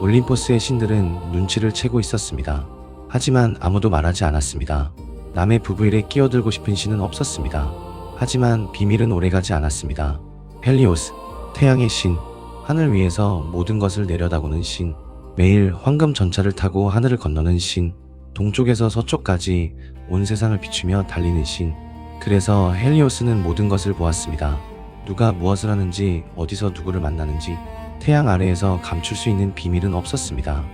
올림포스의 신들은 눈치를 채고 있었습니다. 하지만 아무도 말하지 않았습니다. 남의 부부일에 끼어들고 싶은 신은 없었습니다. 하지만 비밀은 오래가지 않았습니다. 헬리오스, 태양의 신, 하늘 위에서 모든 것을 내려다보는 신, 매일 황금 전차를 타고 하늘을 건너는 신, 동쪽에서 서쪽까지 온 세상을 비추며 달리는 신. 그래서 헬리오스는 모든 것을 보았습니다. 누가 무엇을 하는지, 어디서 누구를 만나는지, 태양 아래에서 감출 수 있는 비밀은 없었습니다.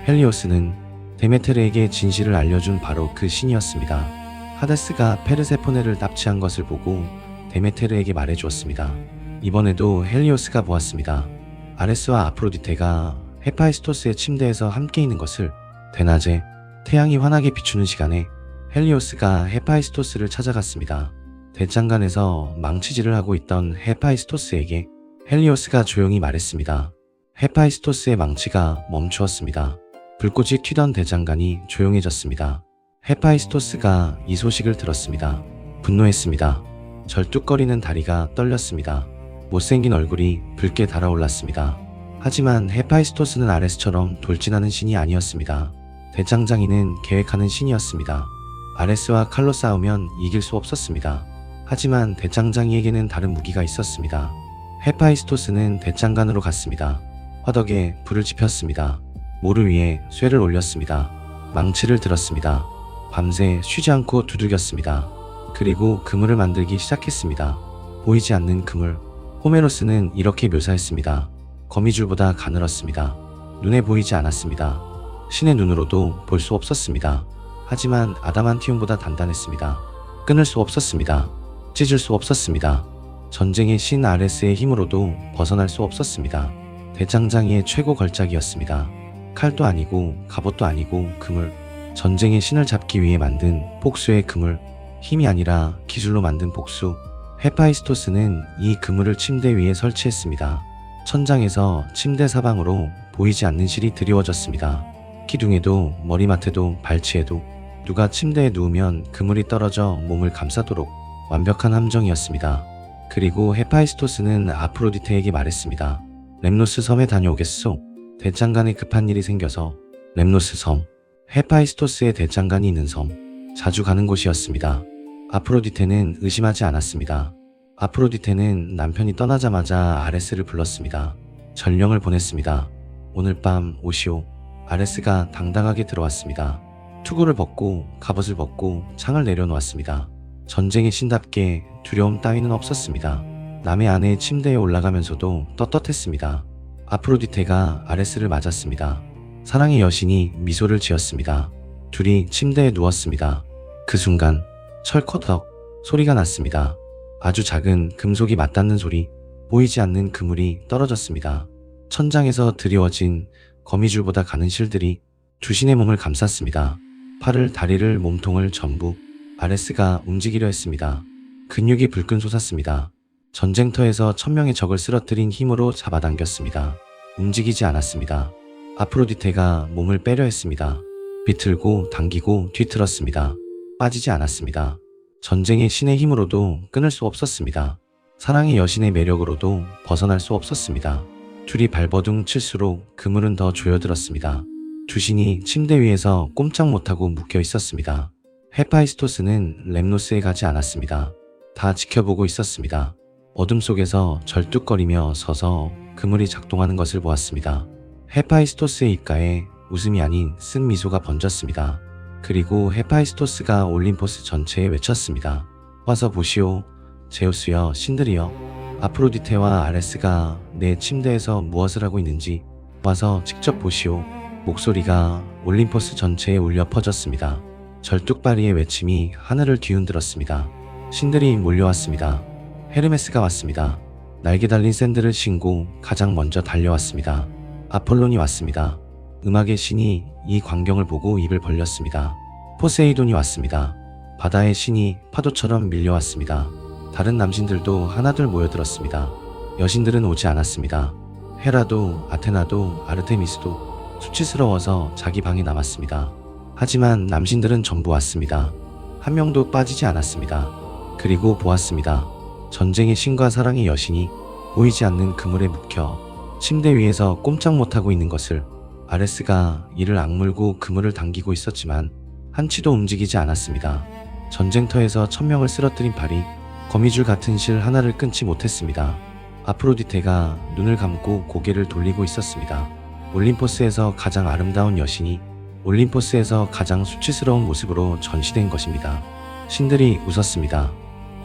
헬리오스는 데메테르에게 진실을 알려준 바로 그 신이었습니다. 하데스가 페르세포네를 납치한 것을 보고 데메테르에게 말해주었습니다. 이번에도 헬리오스가 보았습니다. 아레스와 아프로디테가 헤파이스토스의 침대에서 함께 있는 것을. 대낮에 태양이 환하게 비추는 시간에 헬리오스가 헤파이스토스를 찾아갔습니다. 대장간에서 망치질을 하고 있던 헤파이스토스에게 헬리오스가 조용히 말했습니다. 헤파이스토스의 망치가 멈추었습니다. 불꽃이 튀던 대장간이 조용해졌습니다. 헤파이스토스가 이 소식을 들었습니다. 분노했습니다. 절뚝거리는 다리가 떨렸습니다. 못생긴 얼굴이 붉게 달아올랐습니다. 하지만 헤파이스토스는 아레스처럼 돌진하는 신이 아니었습니다. 대장장이는 계획하는 신이었습니다. 아레스와 칼로 싸우면 이길 수 없었습니다. 하지만 대장장이에게는 다른 무기가 있었습니다. 헤파이스토스는 대장간으로 갔습니다. 화덕에 불을 지폈습니다. 모루 위에 쇠를 올렸습니다. 망치를 들었습니다. 밤새 쉬지 않고 두들겼습니다. 그리고 그물을 만들기 시작했습니다. 보이지 않는 그물. 호메로스는 이렇게 묘사했습니다. 거미줄보다 가늘었습니다. 눈에 보이지 않았습니다. 신의 눈으로도 볼 수 없었습니다. 하지만 아담한티움보다 단단했습니다. 끊을 수 없었습니다. 찢을 수 없었습니다. 전쟁의 신 아레스의 힘으로도 벗어날 수 없었습니다. 대장장이의 최고 걸작이었습니다. 칼도 아니고 갑옷도 아니고 그물, 전쟁의 신을 잡기 위해 만든 복수의 그물, 힘이 아니라 기술로 만든 복수. 헤파이스토스는 이 그물을 침대 위에 설치했습니다. 천장에서 침대 사방으로 보이지 않는 실이 드리워졌습니다. 기둥에도 머리맡에도 발치에도 누가 침대에 누우면 그물이 떨어져 몸을 감싸도록 완벽한 함정이었습니다. 그리고 헤파이스토스는 아프로디테에게 말했습니다. 렘노스 섬에 다녀오겠소. 대장간에 급한 일이 생겨서. 렘노스 섬, 헤파이스토스의 대장간이 있는 섬, 자주 가는 곳이었습니다. 아프로디테는 의심하지 않았습니다. 아프로디테는 남편이 떠나자마자 아레스를 불렀습니다. 전령을 보냈습니다. 오늘 밤 오시오. 아레스가 당당하게 들어왔습니다. 투구를 벗고 갑옷을 벗고 창을 내려놓았습니다. 전쟁의 신답게 두려움 따위는 없었습니다. 남의 아내의 침대에 올라가면서도 떳떳했습니다. 아프로디테가 아레스를 맞았습니다. 사랑의 여신이 미소를 지었습니다. 둘이 침대에 누웠습니다. 그 순간 철커덕 소리가 났습니다. 아주 작은 금속이 맞닿는 소리, 보이지 않는 그물이 떨어졌습니다. 천장에서 드리워진 거미줄보다 가는 실들이 주신의 몸을 감쌌습니다. 팔을, 다리를, 몸통을 전부 아레스가 움직이려 했습니다. 근육이 불끈 솟았습니다. 전쟁터에서 1000명의 적을 쓰러뜨린 힘으로 잡아당겼습니다. 움직이지 않았습니다. 아프로디테가 몸을 빼려 했습니다. 비틀고 당기고 뒤틀었습니다. 빠지지 않았습니다. 전쟁의 신의 힘으로도 끊을 수 없었습니다. 사랑의 여신의 매력으로도 벗어날 수 없었습니다. 둘이 발버둥 칠수록 그물은 더 조여들었습니다. 주신이 침대 위에서 꼼짝 못하고 묶여 있었습니다. 헤파이스토스는 렘노스에 가지 않았습니다. 다 지켜보고 있었습니다. 어둠 속에서 절뚝거리며 서서 그물이 작동하는 것을 보았습니다. 헤파이스토스의 입가에 웃음이 아닌 쓴 미소가 번졌습니다. 그리고 헤파이스토스가 올림포스 전체에 외쳤습니다. 와서 보시오. 제우스여, 신들이여. 아프로디테와 아레스가 내 침대에서 무엇을 하고 있는지 와서 직접 보시오. 목소리가 올림포스 전체에 울려 퍼졌습니다. 절뚝발이의 외침이 하늘을 뒤흔들었습니다. 신들이 몰려왔습니다. 헤르메스가 왔습니다. 날개 달린 샌들을 신고 가장 먼저 달려왔습니다. 아폴론이 왔습니다. 음악의 신이 이 광경을 보고 입을 벌렸습니다. 포세이돈이 왔습니다. 바다의 신이 파도처럼 밀려왔습니다. 다른 남신들도 하나둘 모여들었습니다. 여신들은 오지 않았습니다. 헤라도 아테나도 아르테미스도 수치스러워서 자기 방에 남았습니다. 하지만 남신들은 전부 왔습니다. 한 명도 빠지지 않았습니다. 그리고 보았습니다. 전쟁의 신과 사랑의 여신이 보이지 않는 그물에 묵혀 침대 위에서 꼼짝 못하고 있는 것을. 아레스가 이를 악물고 그물을 당기고 있었지만 한치도 움직이지 않았습니다. 전쟁터에서 1000명을 쓰러뜨린 발이 거미줄 같은 실 하나를 끊지 못했습니다. 아프로디테가 눈을 감고 고개를 돌리고 있었습니다. 올림포스에서 가장 아름다운 여신이 올림포스에서 가장 수치스러운 모습으로 전시된 것입니다. 신들이 웃었습니다.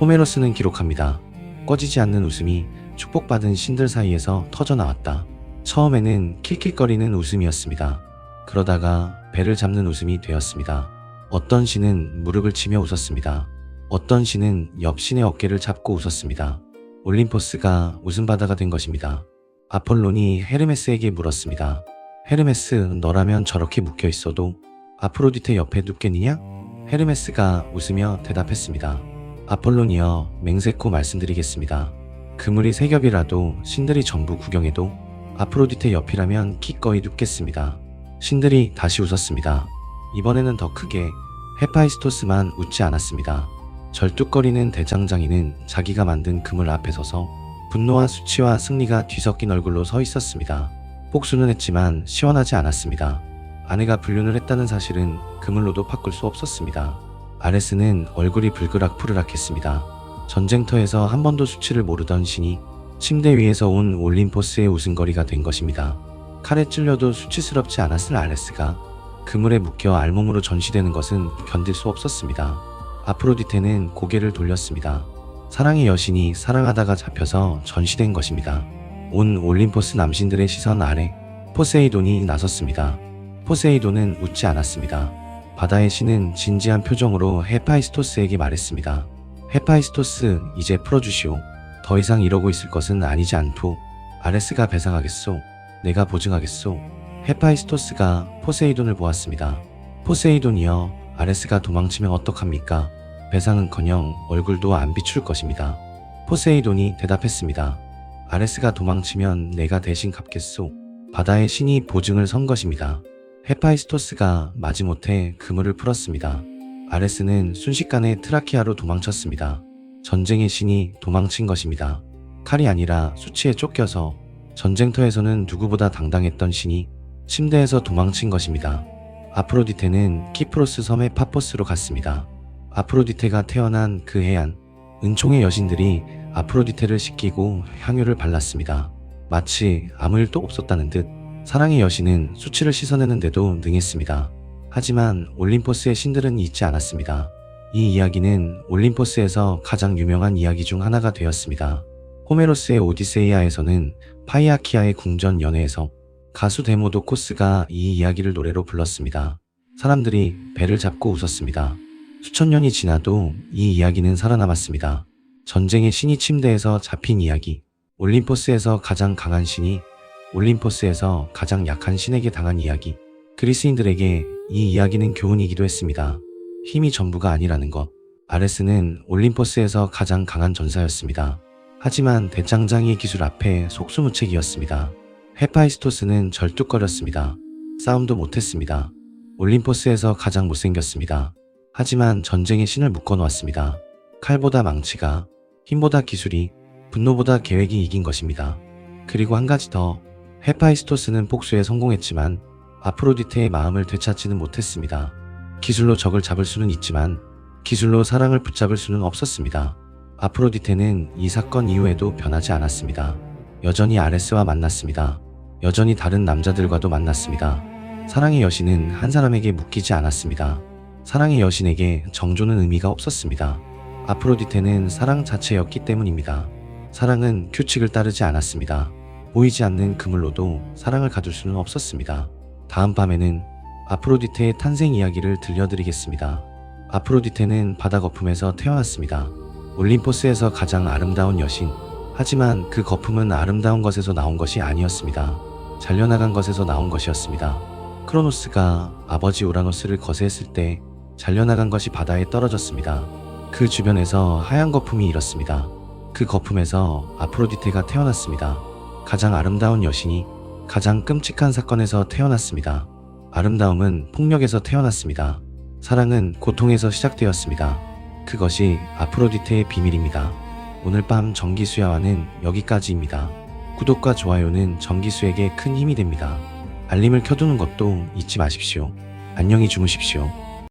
호메로스는 기록합니다. 꺼지지 않는 웃음이 축복받은 신들 사이에서 터져나왔다. 처음에는 킬킬거리는 웃음이었습니다. 그러다가 배를 잡는 웃음이 되었습니다. 어떤 신은 무릎을 치며 웃었습니다. 어떤 신은 옆 신의 어깨를 잡고 웃었습니다. 올림포스가 웃음바다가 된 것입니다. 아폴론이 헤르메스에게 물었습니다. 헤르메스, 너라면 저렇게 묵혀 있어도 아프로디테 옆에 눕겠느냐? 헤르메스가 웃으며 대답했습니다. 아폴론이여, 맹세코 말씀드리겠습니다. 그물이 세 겹이라도 신들이 전부 구경해도 아프로디테 옆이라면 기꺼이 눕겠습니다. 신들이 다시 웃었습니다. 이번에는 더 크게. 헤파이스토스만 웃지 않았습니다. 절뚝거리는 대장장이는 자기가 만든 그물 앞에 서서 분노와 수치와 승리가 뒤섞인 얼굴로 서 있었습니다. 복수는 했지만 시원하지 않았습니다. 아내가 불륜을 했다는 사실은 그물로도 바꿀 수 없었습니다. 아레스는 얼굴이 불그락푸르락했습니다. 전쟁터에서 한 번도 수치를 모르던 신이 침대 위에서 온 올림포스의 웃음거리가 된 것입니다. 칼에 찔려도 수치스럽지 않았을 아레스가 그물에 묵혀 알몸으로 전시되는 것은 견딜 수 없었습니다. 아프로디테는 고개를 돌렸습니다. 사랑의 여신이 사랑하다가 잡혀서 전시된 것입니다. 온 올림포스 남신들의 시선 아래 포세이돈이 나섰습니다. 포세이돈은 웃지 않았습니다. 바다의 신은 진지한 표정으로 헤파이스토스에게 말했습니다. 헤파이스토스, 이제 풀어주시오. 더 이상 이러고 있을 것은 아니지 않소. 아레스가 배상하겠소. 내가 보증하겠소. 헤파이스토스가 포세이돈을 보았습니다. 포세이돈이여, 아레스가 도망치면 어떡합니까? 배상은커녕 얼굴도 안 비출 것입니다. 포세이돈이 대답했습니다. 아레스가 도망치면 내가 대신 갚겠소. 바다의 신이 보증을 선 것입니다. 헤파이스토스가 마지못해 그물을 풀었습니다. 아레스는 순식간에 트라키아로 도망쳤습니다. 전쟁의 신이 도망친 것입니다. 칼이 아니라 수치에 쫓겨서 전쟁터에서는 누구보다 당당했던 신이 침대에서 도망친 것입니다. 아프로디테는 키프로스 섬의 파포스로 갔습니다. 아프로디테가 태어난 그 해안, 은총의 여신들이 아프로디테를 씻기고 향유를 발랐습니다. 마치 아무 일도 없었다는 듯 사랑의 여신은 수치를 씻어내는데도 능했습니다. 하지만 올림포스의 신들은 잊지 않았습니다. 이 이야기는 올림포스에서 가장 유명한 이야기 중 하나가 되었습니다. 호메로스의 오디세이아에서는 파이아키아의 궁전 연회에서 가수 데모도코스가 이 이야기를 노래로 불렀습니다. 사람들이 배를 잡고 웃었습니다. 수천 년이 지나도 이 이야기는 살아남았습니다. 전쟁의 신이 침대에서 잡힌 이야기, 올림포스에서 가장 강한 신이 올림포스에서 가장 약한 신에게 당한 이야기. 그리스인들에게 이 이야기는 교훈이기도 했습니다. 힘이 전부가 아니라는 것. 아레스는 올림포스에서 가장 강한 전사였습니다. 하지만 대장장이의 기술 앞에 속수무책이었습니다. 헤파이스토스는 절뚝거렸습니다. 싸움도 못했습니다. 올림포스에서 가장 못생겼습니다. 하지만 전쟁의 신을 묶어놓았습니다. 칼보다 망치가, 힘보다 기술이, 분노보다 계획이 이긴 것입니다. 그리고 한 가지 더, 헤파이스토스는 복수에 성공했지만 아프로디테의 마음을 되찾지는 못했습니다. 기술로 적을 잡을 수는 있지만 기술로 사랑을 붙잡을 수는 없었습니다. 아프로디테는 이 사건 이후에도 변하지 않았습니다. 여전히 아레스와 만났습니다. 여전히 다른 남자들과도 만났습니다. 사랑의 여신은 한 사람에게 묶이지 않았습니다. 사랑의 여신에게 정조는 의미가 없었습니다. 아프로디테는 사랑 자체였기 때문입니다. 사랑은 규칙을 따르지 않았습니다. 보이지 않는 그물로도 사랑을 가둘 수는 없었습니다. 다음 밤에는 아프로디테의 탄생 이야기를 들려드리겠습니다. 아프로디테는 바다 거품에서 태어났습니다. 올림포스에서 가장 아름다운 여신. 하지만 그 거품은 아름다운 것에서 나온 것이 아니었습니다. 잘려나간 것에서 나온 것이었습니다. 크로노스가 아버지 우라노스를 거세했을 때 잘려나간 것이 바다에 떨어졌습니다. 그 주변에서 하얀 거품이 일었습니다. 그 거품에서 아프로디테가 태어났습니다. 가장 아름다운 여신이 가장 끔찍한 사건에서 태어났습니다. 아름다움은 폭력에서 태어났습니다. 사랑은 고통에서 시작되었습니다. 그것이 아프로디테의 비밀입니다. 오늘 밤 정기수야와는 여기까지입니다. 구독과 좋아요는 정기수에게 큰 힘이 됩니다. 알림을 켜두는 것도 잊지 마십시오. 안녕히 주무십시오.